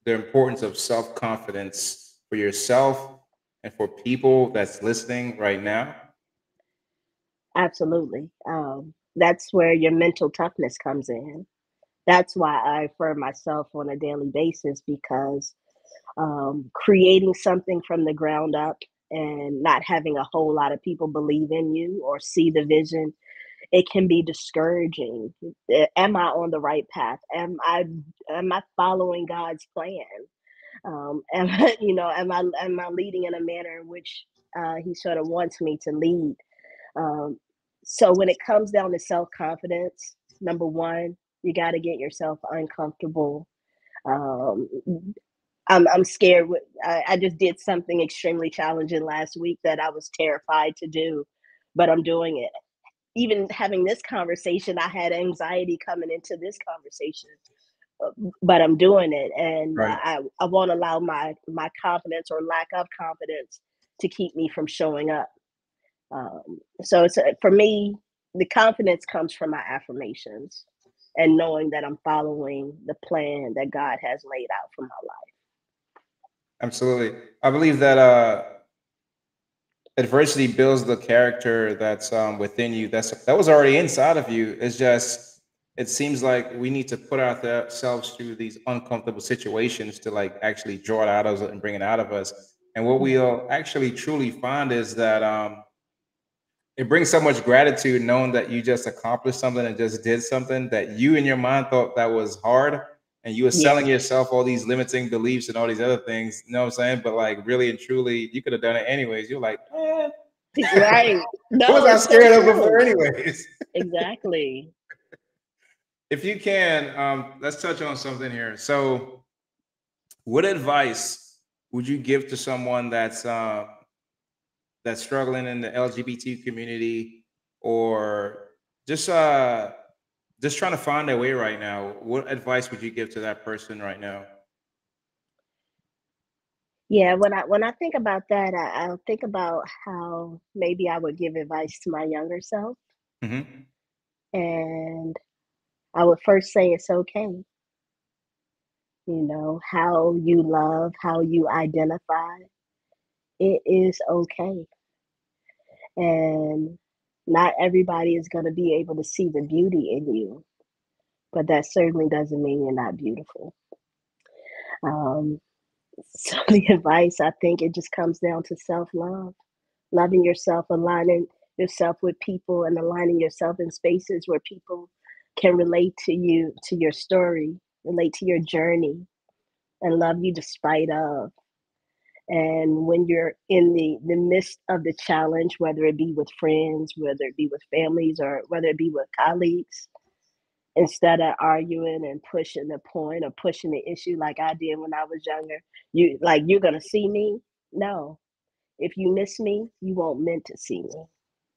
the importance of self-confidence for yourself and for people that's listening right now? Absolutely. That's where your mental toughness comes in. That's why I affirm myself on a daily basis because creating something from the ground up and not having a whole lot of people believe in you or see the vision, it can be discouraging. Am I on the right path? Am I following God's plan? Am I, am I leading in a manner in which He sort of wants me to lead? Um, so when it comes down to self confidence, number one, you got to get yourself uncomfortable. Um, I'm scared. I just did something extremely challenging last week that I was terrified to do, but I'm doing it. Even having this conversation, I had anxiety coming into this conversation, uh, but I'm doing it, and Right. I won't allow my confidence or lack of confidence to keep me from showing up. So it's for me, the confidence comes from my affirmations and knowing that I'm following the plan that God has laid out for my life. Absolutely. I believe that adversity builds the character that's within you. That was already inside of you. It's just it seems like we need to put ourselves through these uncomfortable situations to like actually draw it out of us and bring it out of us. And what we'll actually truly find is that it brings so much gratitude knowing that you just accomplished something and just did something that you in your mind thought that was hard, and you were selling Yeah, yourself all these limiting beliefs and all these other things, you know what I'm saying? But like really and truly, you could have done it anyways. You're like, right. what was No, I it's so scared of before true. anyways? Exactly. If you can, let's touch on something here. So what advice would you give to someone that's struggling in the LGBT community, or just just trying to find their way right now? What advice would you give to that person right now? Yeah, when I think about that, I'll think about how maybe I would give advice to my younger self, Hmm. and I would first say it's okay. How you love, how you identify, it is okay. And not everybody is going to be able to see the beauty in you, but that certainly doesn't mean you're not beautiful. Um, So the advice, I think it just comes down to self-love, loving yourself, aligning yourself with people, and aligning yourself in spaces where people can relate to you, to your story, relate to your journey, and love you despite of. And when you're in the midst of the challenge, whether it be with friends, whether it be with families, or whether it be with colleagues, instead of arguing and pushing the point or pushing the issue like I did when I was younger, you're gonna see me. No, if you miss me, you won't meant to see me.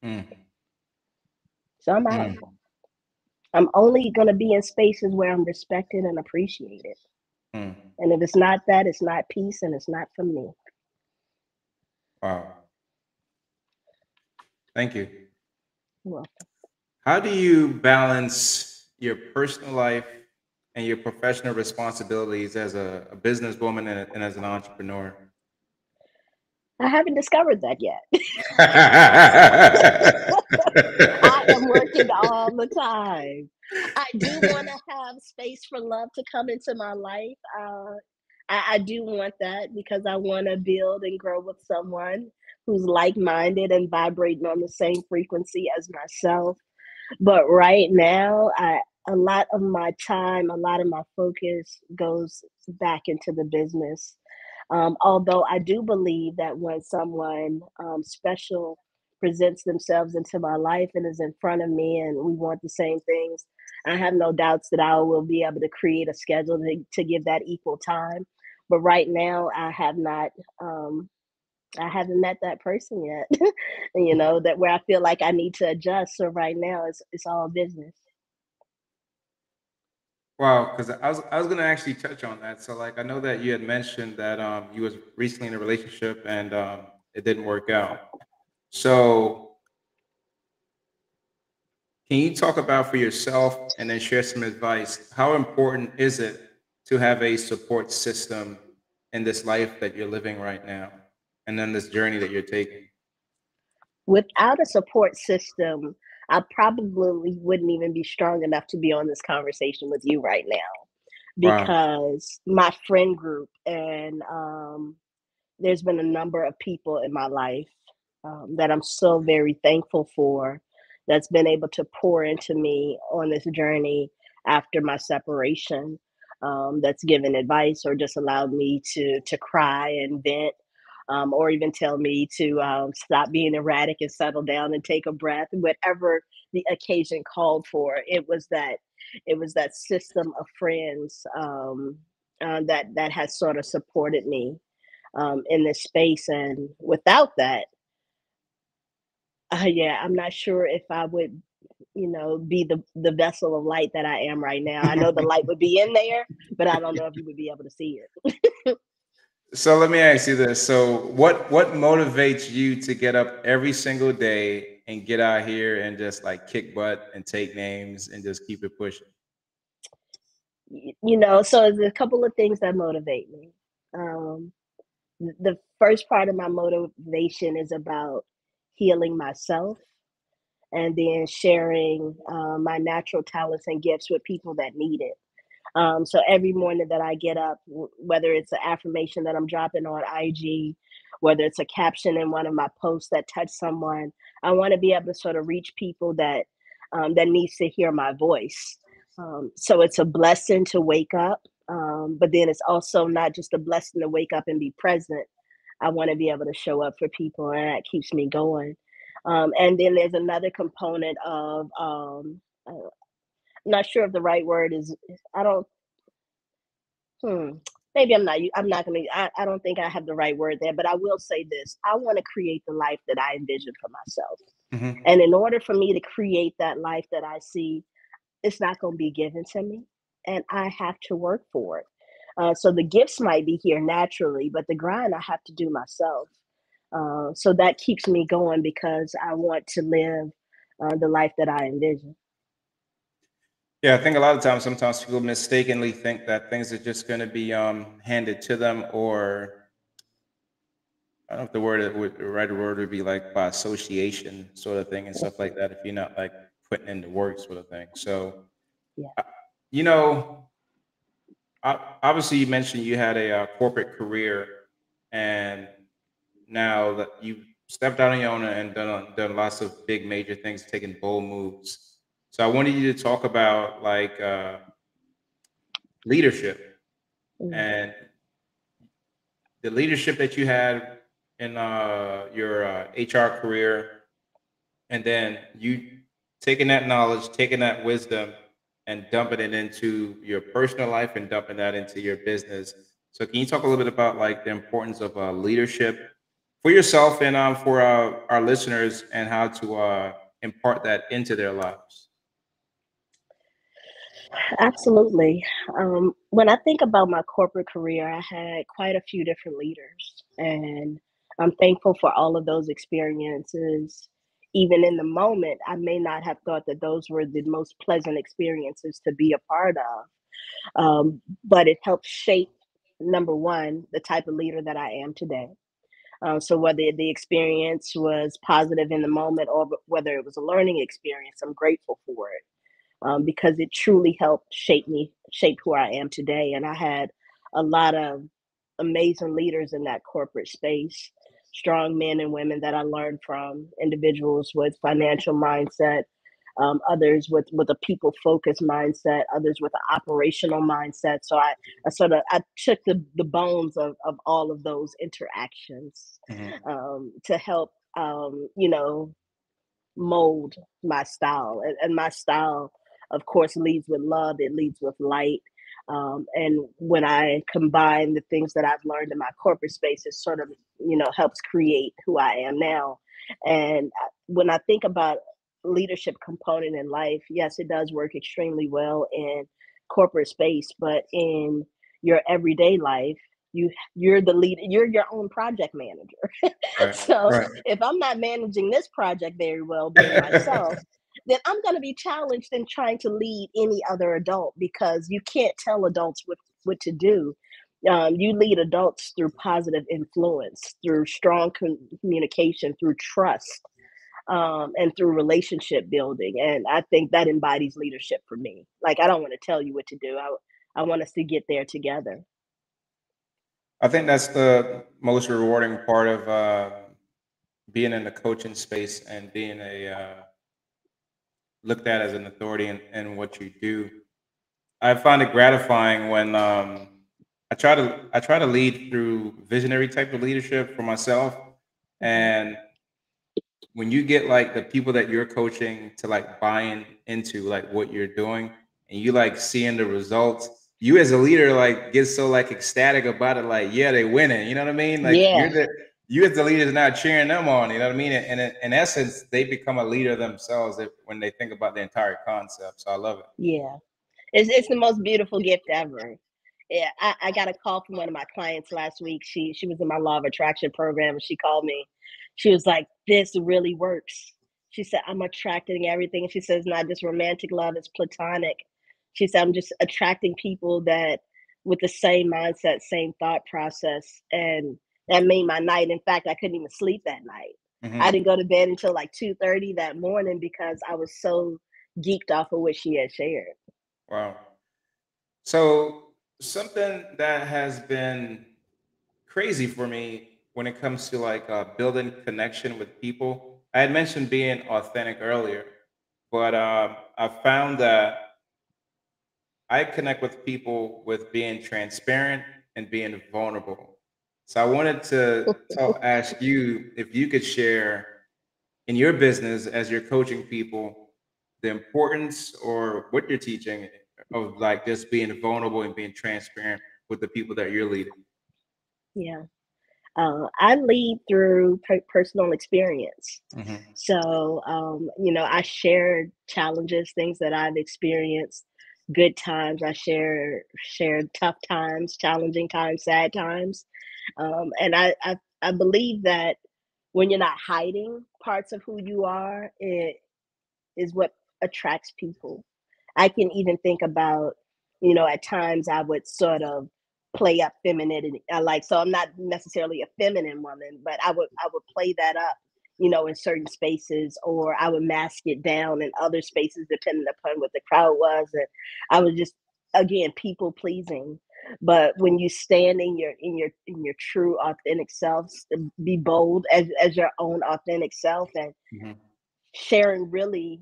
Mm, So I'm out. mm, I'm only gonna be in spaces where I'm respected and appreciated. mm. And if it's not that, it's not peace, and it's not for me. Wow. Thank you. Well, How do you balance your personal life and your professional responsibilities as a businesswoman and as an entrepreneur? I haven't discovered that yet. I am working all the time. I do want to have space for love to come into my life. I do want that because I want to build and grow with someone who's like minded and vibrating on the same frequency as myself. But right now, a lot of my time, a lot of my focus goes back into the business. Although I do believe that when someone special presents themselves into my life and is in front of me and we want the same things, I have no doubts that I will be able to create a schedule to give that equal time. But right now, um, I haven't met that person yet. That where I feel like I need to adjust. So right now, it's all business. Wow, because I was gonna actually touch on that. So like I know that you had mentioned that you was recently in a relationship and it didn't work out. So can you talk about for yourself and then share some advice? How important is it to have a support system in this life that you're living right now and then this journey that you're taking? Without a support system, I probably wouldn't even be strong enough to be on this conversation with you right now Wow. because my friend group and there's been a number of people in my life that I'm so very thankful for that's been able to pour into me on this journey after my separation. That's given advice or just allowed me to cry and vent, or even tell me to stop being erratic and settle down and take a breath. Whatever the occasion called for, it was that system of friends that has sort of supported me in this space. And without that, yeah, I'm not sure if I would, be the vessel of light that I am right now. I know the light would be in there, but I don't know if you would be able to see it. So let me ask you this. So what motivates you to get up every single day and get out here and just like kick butt and take names and just keep it pushing? So there's a couple of things that motivate me. Um, the first part of my motivation is about healing myself and then sharing my natural talents and gifts with people that need it. So every morning that I get up, whether it's an affirmation that I'm dropping on IG, whether it's a caption in one of my posts that touch someone, I want to be able to sort of reach people that needs to hear my voice. So it's a blessing to wake up, but then it's also not just a blessing to wake up and be present. I want to be able to show up for people, and that keeps me going. And then there's another component of I'm not sure if the right word is. I don't. Hmm. Maybe I'm not. I'm not gonna. I don't think I have the right word there, but I will say this: I want to create the life that I envision for myself, Hmm. and in order for me to create that life that I see, it's not going to be given to me, and I have to work for it. So the gifts might be here naturally, but the grind I have to do myself. So that keeps me going because I want to live the life that I envision. Yeah, I think a lot of times sometimes people mistakenly think that things are just going to be handed to them, or I don't know if the right word would be like by association sort of thing and stuff like that if you're not like putting in the work sort of thing. So Yeah. uh, you know Obviously, you mentioned you had a corporate career, and now that you stepped out on your own and done lots of big major things, taking bold moves. So I wanted you to talk about like leadership Mm. and the leadership that you had in your HR career, and then you taking that knowledge, taking that wisdom, and dumping it into your personal life and dumping that into your business. So, can you talk a little bit about like the importance of leadership for yourself and for our listeners, and how to impart that into their lives? Absolutely. When I think about my corporate career, I had quite a few different leaders, and I'm thankful for all of those experiences. Even in the moment, I may not have thought that those were the most pleasant experiences to be a part of, but it helped shape, number one, the type of leader that I am today. So whether the experience was positive in the moment or whether it was a learning experience, I'm grateful for it, because it truly helped shape who I am today. And I had a lot of amazing leaders in that corporate space, strong men and women that I learned from, individuals with financial mindset, others with a people focused mindset, others with an operational mindset. So I took the bones of all of those interactions, Hmm. to help, mold my style. And my style, of course, leads with love, it leads with light. And when I combine the things that I've learned in my corporate space, it sort of, helps create who I am now. And when I think about leadership component in life, yes, it does work extremely well in corporate space, but in your everyday life, you're the leader, you're your own project manager. Right. So Right. if I'm not managing this project very well, being myself, then I'm going to be challenged in trying to lead any other adult, because you can't tell adults what to do. You lead adults through positive influence, through strong communication, through trust, and through relationship building. And I think that embodies leadership for me. Like, I don't want to tell you what to do. I want us to get there together. I think that's the most rewarding part of being in the coaching space and being a looked at as an authority in what you do. I find it gratifying when I try to lead through visionary type of leadership for myself, Mhm. and when you get like the people that you're coaching to like buying into like what you're doing, and you like seeing the results, you as a leader like get so like ecstatic about it, like yeah, they winning, you know what I mean? Like Yeah, you as the leader is now cheering them on, you know what I mean? And in essence, they become a leader themselves when they think about the entire concept. So I love it. yeah. It's the most beautiful gift ever. Yeah, I got a call from one of my clients last week. She was in my law of attraction program, and she called me. She was like, "This really works." She said, "I'm attracting everything." She says, "Not just romantic love; it's platonic." She said, "I'm just attracting people that with the same mindset, same thought process," and that made my night. In fact, I couldn't even sleep that night. I Hmm. didn't go to bed until like 2:30 that morning because I was so geeked off of what she had shared. Wow. So something that has been crazy for me when it comes to like building connection with people. I had mentioned being authentic earlier, but I found that I connect with people with being transparent and being vulnerable. So I wanted to ask you if you could share in your business as you're coaching people the importance or what you're teaching of like just being vulnerable and being transparent with the people that you're leading. Yeah. I lead through personal experience. Hmm. So, I share challenges, things that I've experienced, good times. I share tough times, challenging times, sad times. And I believe that when you're not hiding parts of who you are, it is what attracts people. I can even think about, at times I would sort of play up femininity. So I'm not necessarily a feminine woman, but I would play that up, in certain spaces, or I would mask it down in other spaces depending upon what the crowd was. And I was just, again, people pleasing. But when you stand in your true authentic self, be bold as your own authentic self, and Mhm. sharing really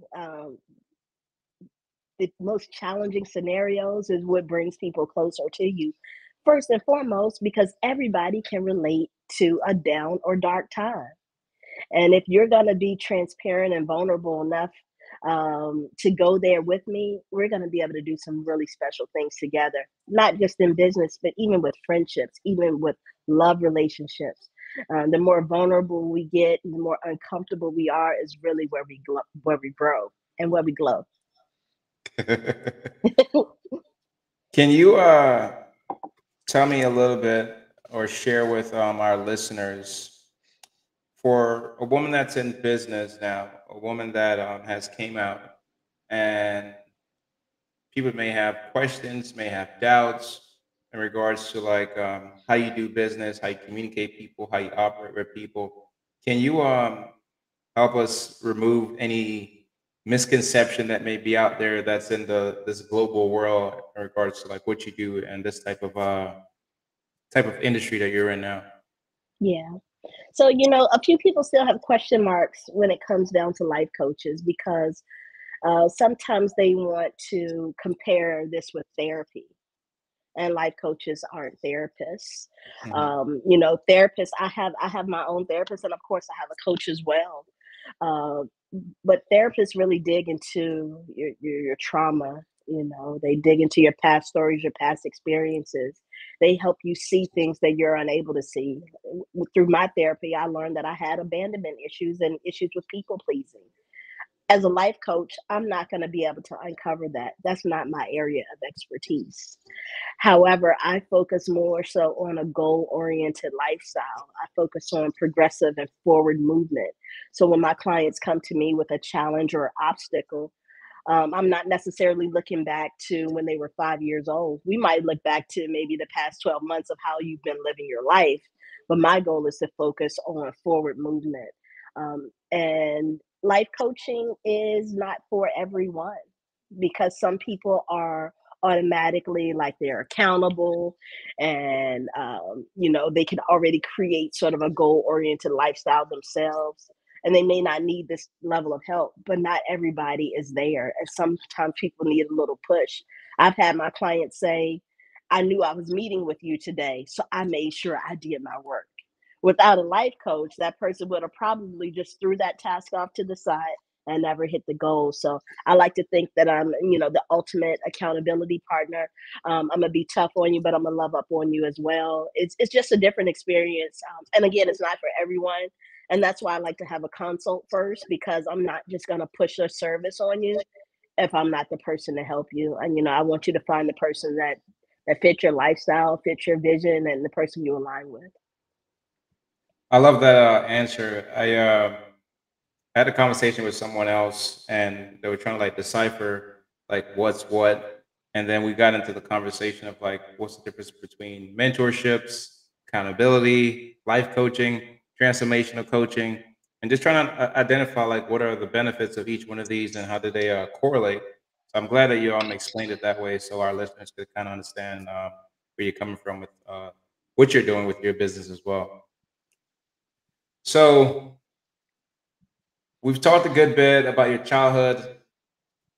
the most challenging scenarios is what brings people closer to you. First and foremost, because everybody can relate to a down or dark time. And if you're going to be transparent and vulnerable enough to go there with me, we're going to be able to do some really special things together, not just in business, but even with friendships, even with love relationships. The more vulnerable we get, the more uncomfortable we are, is really where we grow and where we glow. Can you tell me a little bit or share with our listeners, for a woman that's in business now, a woman that has came out, and people may have questions, may have doubts in regards to like how you do business, how you communicate people, how you operate with people. Can you help us remove any misconception that may be out there that's in the this global world in regards to like what you do and this type of industry that you're in now? Yeah. So, a few people still have question marks when it comes down to life coaches because sometimes they want to compare this with therapy, and life coaches aren't therapists. Hmm. Therapists. I have my own therapist, and of course, I have a coach as well. Uh, but therapists really dig into your trauma. They dig into your past stories, your past experiences. They help you see things that you're unable to see. Through my therapy, I learned that I had abandonment issues and issues with people pleasing. As a life coach, I'm not going to be able to uncover that. That's not my area of expertise. However, I focus more so on a goal oriented lifestyle. I focus on progressive and forward movement. So when my clients come to me with a challenge or obstacle, I'm not necessarily looking back to when they were 5 years old. We might look back to maybe the past 12 months of how you've been living your life. But my goal is to focus on forward movement. And life coaching is not for everyone because some people are automatically like they're accountable, and they can already create sort of a goal oriented lifestyle themselves, and they may not need this level of help, but not everybody is there, and sometimes people need a little push. I've had my clients say, I knew I was meeting with you today, so I made sure I did my work. Without a life coach, that person would have probably just threw that task off to the side and never hit the goal. So I like to think that I'm, the ultimate accountability partner. I'm gonna be tough on you, but I'm gonna love up on you as well. It's just a different experience, and again, it's not for everyone. And that's why I like to have a consult first, because I'm not just gonna push a service on you if I'm not the person to help you. And I want you to find the person that fits your lifestyle, fits your vision, and the person you align with. I love that answer. I had a conversation with someone else, and they were trying to like decipher like what's what, and then we got into the conversation of like what's the difference between mentorships, accountability, life coaching, transformational coaching, and just trying to identify like what are the benefits of each one of these and how do they correlate. So I'm glad that you explained it that way, so our listeners could kind of understand where you're coming from with what you're doing with your business as well. So we've talked a good bit about your childhood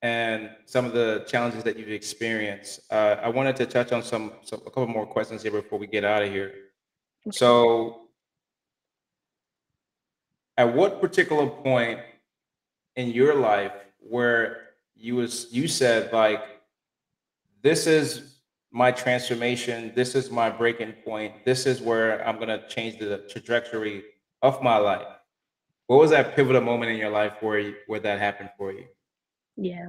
and some of the challenges that you've experienced. I wanted to touch on some a couple more questions here before we get out of here. Okay. So, at what particular point in your life where you said like, this is my transformation, this is my breaking point, this is where I'm gonna change the trajectory of my life? What was that pivotal moment in your life where that happened for you? Yeah.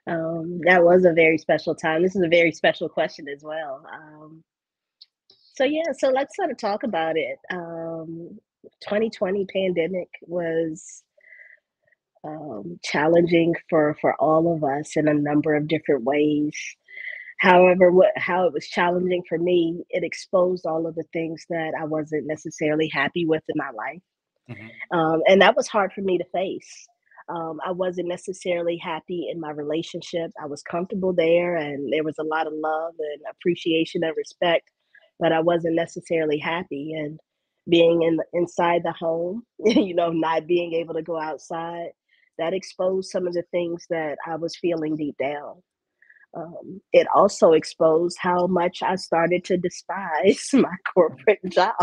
That was a very special time. This is a very special question as well. So yeah, so let's sort of talk about it. 2020 pandemic was challenging for all of us in a number of different ways. However, how it was challenging for me, it exposed all of the things that I wasn't necessarily happy with in my life, Hmm. and that was hard for me to face. I wasn't necessarily happy in my relationship. I was comfortable there, and there was a lot of love and appreciation and respect, but I wasn't necessarily happy. And being inside the home, not being able to go outside, that exposed some of the things that I was feeling deep down. It also exposed how much I started to despise my corporate job.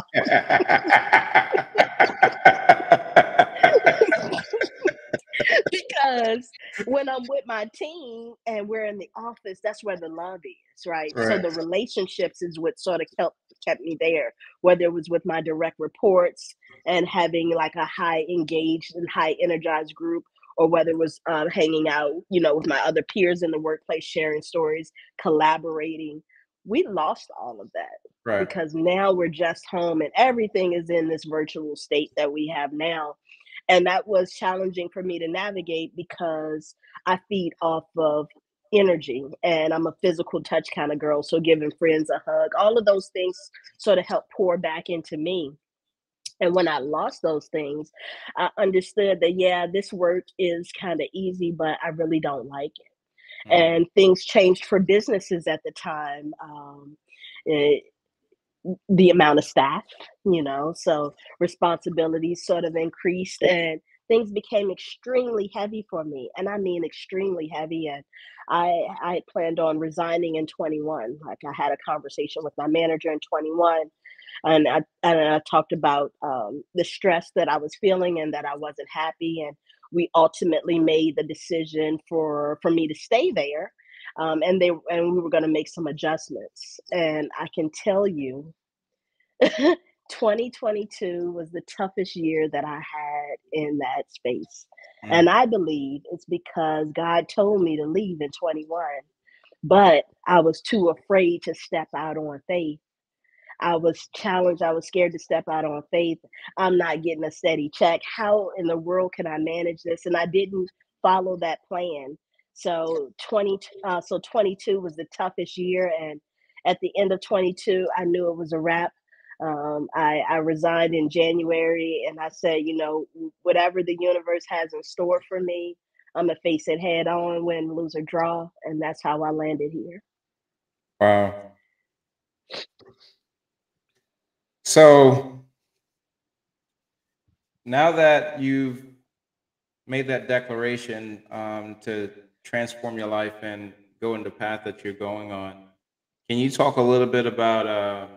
Because when I'm with my team and we're in the office, that's where the love is, right? So Right. the relationships is what sort of kept me there, whether it was with my direct reports and having like a high engaged and high energized group, or whether it was hanging out, with my other peers in the workplace, sharing stories, collaborating. We lost all of that Right. because now we're just home and everything is in this virtual state that we have now, and that was challenging for me to navigate because I feed off of energy and I'm a physical touch kind of girl. So giving friends a hug, all of those things sort of help pour back into me. And when I lost those things, I understood that, yeah, this work is kind of easy, but I really don't like it. Mm. And things changed for businesses at the time. It, the amount of staff, so responsibilities sort of increased and things became extremely heavy for me. And I mean extremely heavy. And I had planned on resigning in 21. Like I had a conversation with my manager in 21, and I talked about the stress that I was feeling and that I wasn't happy. And we ultimately made the decision for me to stay there. And we were going to make some adjustments. And I can tell you, 2022 was the toughest year that I had in that space. And Mm. I believe it's because God told me to leave in 21, but I was too afraid to step out on faith. I was challenged. I was scared to step out on faith. I'm not getting a steady check. How in the world can I manage this? And I didn't follow that plan. So 22 was the toughest year, and at the end of 22, I knew it was a wrap. I resigned in January, and I said, whatever the universe has in store for me, I'm gonna face it head on, win, lose, or draw, and that's how I landed here. Wow. So now that you've made that declaration to transform your life and go in the path that you're going on, can you talk a little bit about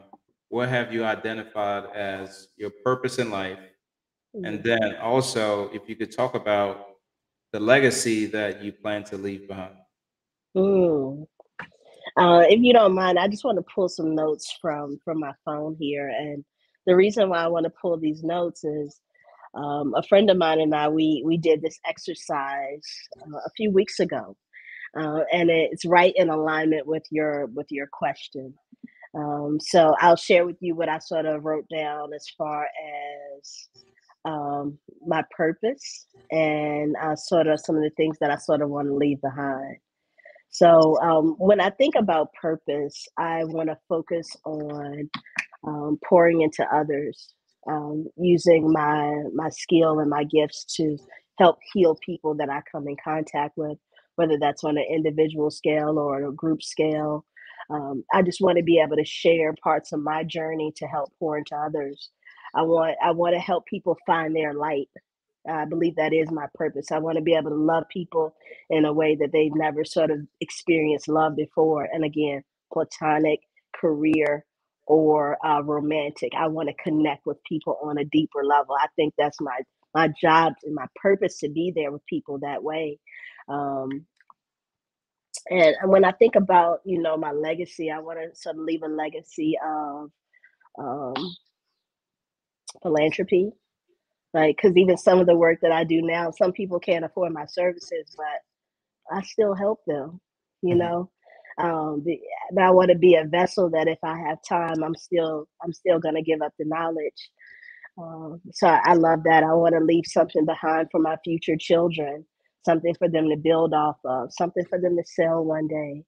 what have you identified as your purpose in life? And Mhm. then also, if you could talk about the legacy that you plan to leave behind. Mm. If you don't mind, I just want to pull some notes from my phone here, and the reason why I want to pull these notes is a friend of mine and I we did this exercise a few weeks ago, and it's right in alignment with your question. So I'll share with you what I sort of wrote down as far as my purpose and sort of some of the things that I sort of want to leave behind. So when I think about purpose, I want to focus on pouring into others, using my skill and my gifts to help heal people that I come in contact with, whether that's on an individual scale or a group scale. I just want to be able to share parts of my journey to help pour into others. I want to help people find their light. I believe that is my purpose. I want to be able to love people in a way that they've never sort of experienced love before. And again, platonic, career, or romantic. I want to connect with people on a deeper level. I think that's my job and my purpose to be there with people that way. Um, and when I think about my legacy, I want to sort of leave a legacy of um, philanthropy. Like, because even some of the work that I do now, some people can't afford my services, but I still help them, you Mhm. know. But I want to be a vessel that if I have time, I'm still gonna give up the knowledge. So I love that. I want to leave something behind for my future children, something for them to build off of, something for them to sell one day.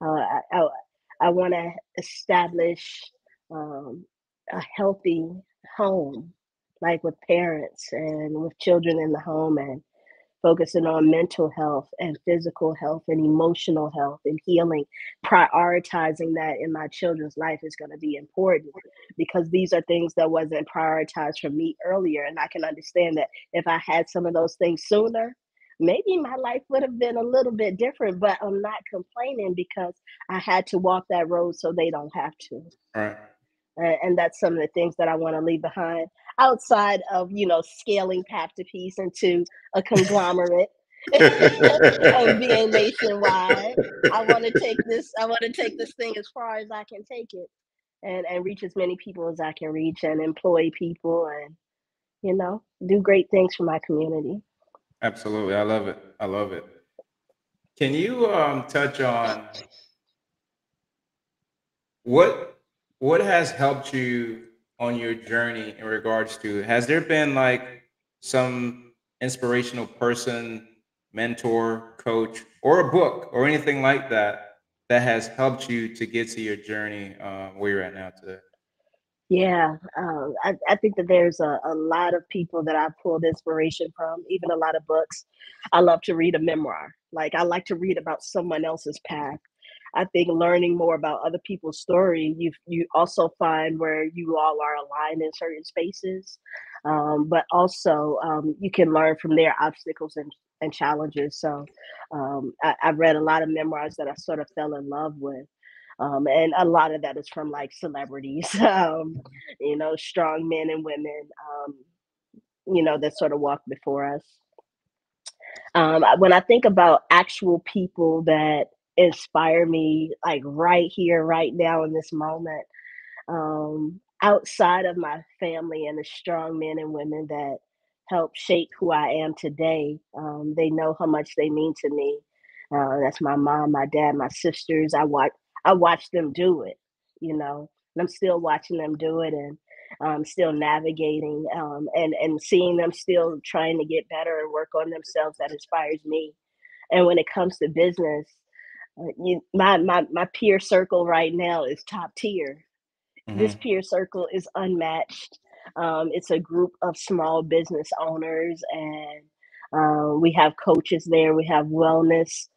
I want to establish um, a healthy home, like with parents and with children in the home, and focusing on mental health and physical health and emotional health and healing. Prioritizing that in my children's life is going to be important, because these are things that wasn't prioritized for me earlier. And I can understand that if I had some of those things sooner, maybe my life would have been a little bit different, but I'm not complaining because I had to walk that road so they don't have to. Right. And that's some of the things that I want to leave behind, outside of, scaling Path to Peace into a conglomerate and being nationwide. I want to take this thing as far as I can take it, and reach as many people as I can reach, and employ people, and do great things for my community. Absolutely. I love it. I love it. Can you touch on what has helped you on your journey in regards to, has there been like some inspirational person, mentor, coach, or a book or anything like that that has helped you to get to your journey where you're at now today? Yeah, I think that there's a lot of people that I pulled inspiration from, even a lot of books. I love to read a memoir. Like, I like to read about someone else's path. I think learning more about other people's story, you also find where you all are aligned in certain spaces, but also you can learn from their obstacles and challenges. So I've read a lot of memoirs that I sort of fell in love with. And a lot of that is from like celebrities, strong men and women, that sort of walked before us. When I think about actual people that inspire me, like right here, right now in this moment, outside of my family and the strong men and women that help shape who I am today, they know how much they mean to me. That's my mom, my dad, my sisters. I watch them do it, and I'm still watching them do it, and still navigating, and seeing them still trying to get better and work on themselves. That inspires me. And when it comes to business, my peer circle right now is top tier. This Hmm. peer circle is unmatched. It's a group of small business owners, and we have coaches there. We have wellness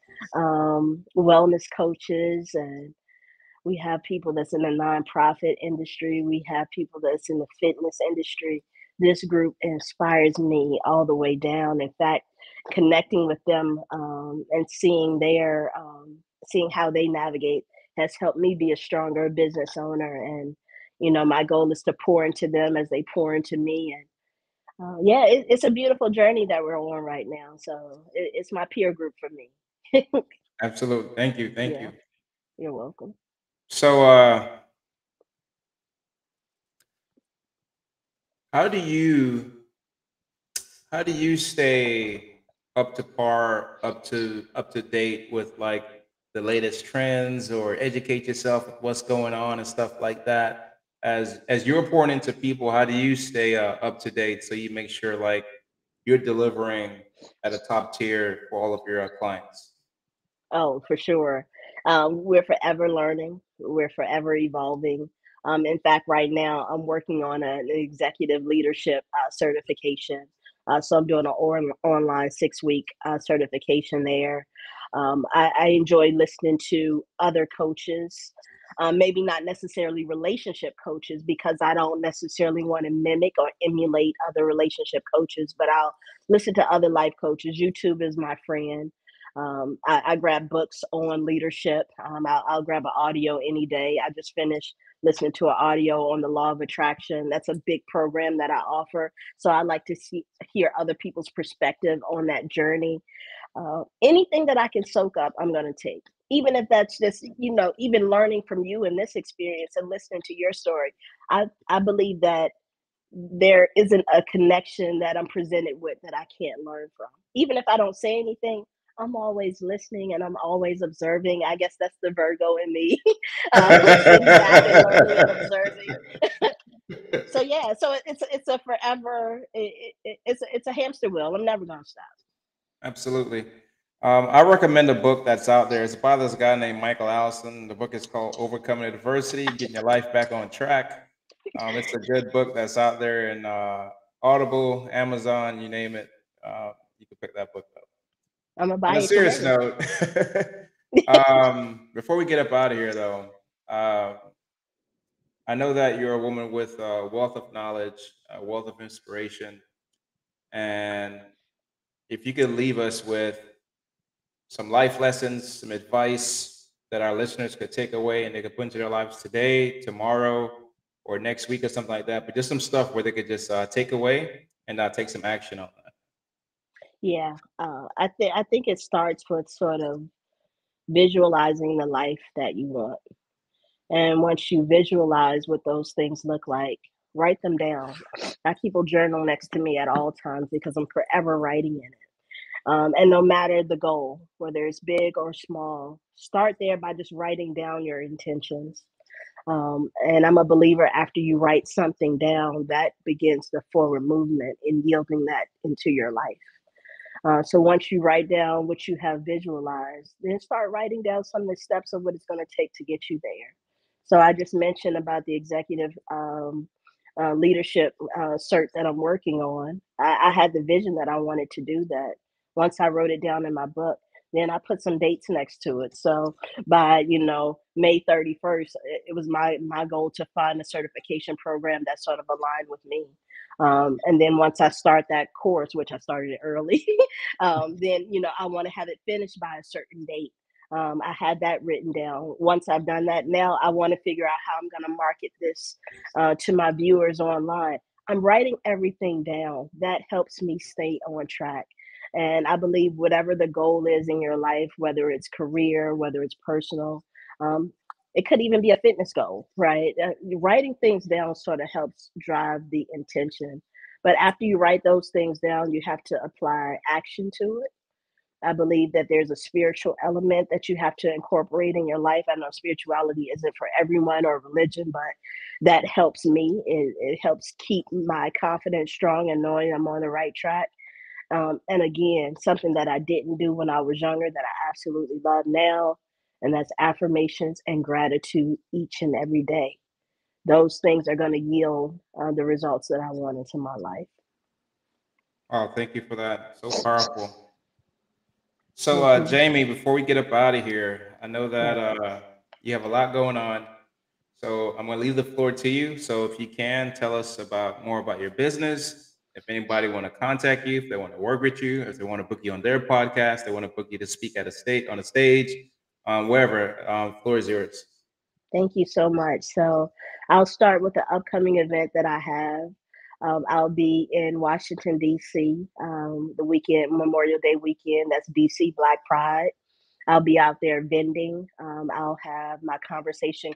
coaches, and we have people that's in the nonprofit industry. We have people that's in the fitness industry. This group inspires me all the way down. In fact, connecting with them, and seeing how they navigate has helped me be a stronger business owner. And my goal is to pour into them as they pour into me. And yeah, it's a beautiful journey that we're on right now. So it's my peer group for me. Absolutely. Thank you. Thank Yeah, you. you're welcome. So, how do you how do you stay up to par, up to date with like the latest trends, or educate yourself with what's going on and stuff like that? As you're pouring into people, how do you stay up to date so you make sure like you're delivering at a top tier for all of your clients? Oh, for sure. We're forever learning. We're forever evolving. In fact, right now I'm working on an executive leadership certification. So I'm doing an online 6 week certification there. I enjoy listening to other coaches, maybe not necessarily relationship coaches, because I don't necessarily want to mimic or emulate other relationship coaches, but I'll listen to other life coaches. YouTube is my friend. I grab books on leadership. I'll grab an audio any day. I just finished listening to an audio on the law of attraction. That's a big program that I offer. So I like to hear other people's perspective on that journey. Anything that I can soak up, I'm going to take. Even if that's just, even learning from you in this experience and listening to your story. I believe that there isn't a connection that I'm presented with that I can't learn from. Even if I don't say anything, I'm always listening and I'm always observing. I guess that's the Virgo in me, sitting back and learning and observing. So yeah, so it's a forever. It's a hamster wheel. I'm never gonna stop. Absolutely. I recommend a book that's out there. It's by this guy named Michael Allison. The book is called Overcoming Adversity, Getting Your Life Back on Track. It's a good book that's out there in Audible, Amazon, you name it. You can pick that book up. I'm gonna On buy a it serious today. note, before we get up out of here, though, I know that you're a woman with a wealth of knowledge, a wealth of inspiration, and if you could leave us with some life lessons, some advice that our listeners could take away and they could put into their lives today, tomorrow, or next week or something like that. But just some stuff where they could just take away and take some action on that. Yeah, I think it starts with sort of visualizing the life that you want. And once you visualize what those things look like, write them down. I keep a journal next to me at all times because I'm forever writing in it. And no matter the goal, whether it's big or small, start there by just writing down your intentions. And I'm a believer after you write something down, that begins the forward movement in yielding that into your life. So once you write down what you have visualized, then start writing down some of the steps of what it's going to take to get you there. So I just mentioned about the executive leadership cert that I'm working on. I had the vision that I wanted to do that. Once I wrote it down in my book, then I put some dates next to it. So by May 31st, it was my goal to find a certification program that sort of aligned with me. And then once I start that course, which I started it early, then I want to have it finished by a certain date. I had that written down. Once I've done that, now I want to figure out how I'm going to market this to my viewers online. I'm writing everything down. That helps me stay on track. And I believe whatever the goal is in your life, whether it's career, whether it's personal, um, it could even be a fitness goal, right? Writing things down sort of helps drive the intention. But after you write those things down, you have to apply action to it. I believe that there's a spiritual element that you have to incorporate in your life. I know spirituality isn't for everyone or religion, but that helps me. It helps keep my confidence strong and knowing I'm on the right track. And again, something that I didn't do when I was younger that I absolutely love now, and that's affirmations and gratitude each and every day. Those things are going to yield the results that I want into my life. Oh, thank you for that. So powerful. So, Mhm. Jamie, before we get up out of here, I know that Right. you have a lot going on. So, I'm going to leave the floor to you. So, if you can tell us about more about your business, if anybody want to contact you, if they want to work with you, if they want to book you on their podcast, they want to book you to speak at a state on a stage, wherever, floor is yours. Thank you so much. So I'll start with the upcoming event that I have. I'll be in Washington, D.C. The weekend, Memorial Day weekend. That's D.C. Black Pride. I'll be out there vending. I'll have my conversation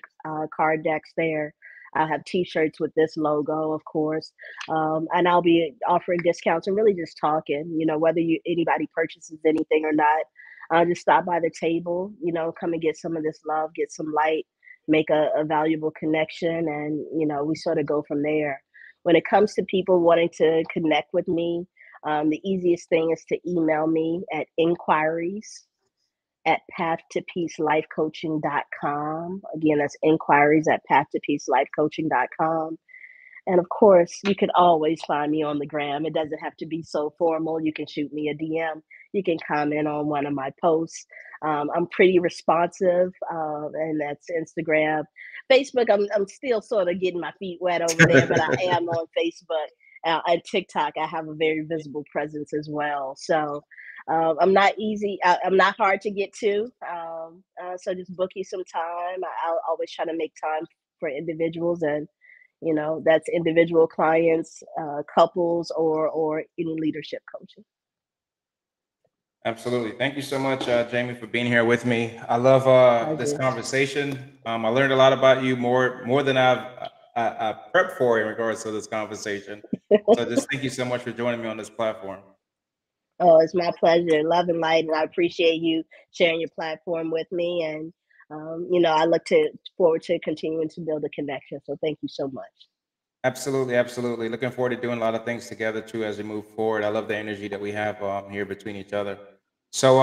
card decks there. I'll have T-shirts with this logo, of course, and I'll be offering discounts and really just talking. Whether anybody purchases anything or not, just stop by the table. Come and get some of this love, get some light, make a valuable connection, and we sort of go from there. When it comes to people wanting to connect with me, the easiest thing is to email me at inquiries at path2peacelifecoaching.com. Again, that's inquiries at path2peacelifecoaching.com. And of course, you can always find me on the gram. It doesn't have to be so formal. You can shoot me a DM. You can comment on one of my posts. I'm pretty responsive, and that's Instagram. Facebook, I'm still sort of getting my feet wet over there, but I am on Facebook. And TikTok, I have a very visible presence as well. So I'm not easy. I'm not hard to get to. So just book you some time. I'll always try to make time for individuals, and that's individual clients, couples, or any leadership coaching. Absolutely. Thank you so much, Jamie, for being here with me. I love this Pleasure. conversation. I learned a lot about you, more than I prepped for in regards to this conversation. So just thank you so much for joining me on this platform. Oh, it's my pleasure. Love and light, and I appreciate you sharing your platform with me. And I look forward to continuing to build a connection. So thank you so much. Absolutely, absolutely. Looking forward to doing a lot of things together too as we move forward. I love the energy that we have here between each other. So,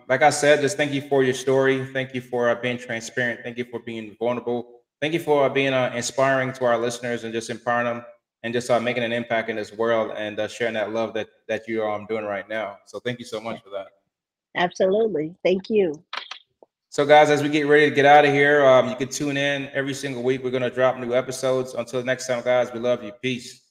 like I said, just thank you for your story. Thank you for being transparent. Thank you for being vulnerable. Thank you for being inspiring to our listeners and just empowering them and just making an impact in this world and sharing that love that you're doing right now. So, thank you so much for that. Absolutely. Thank you. So, guys, as we get ready to get out of here, you can tune in every single week. We're going to drop new episodes. Until next time, guys, we love you. Peace.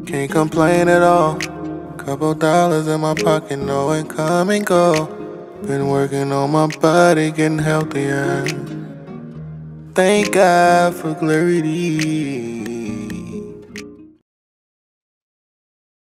Can't complain at all. Couple dollars in my pocket, no income and go. Been working on my body, getting healthier. Thank God for clarity.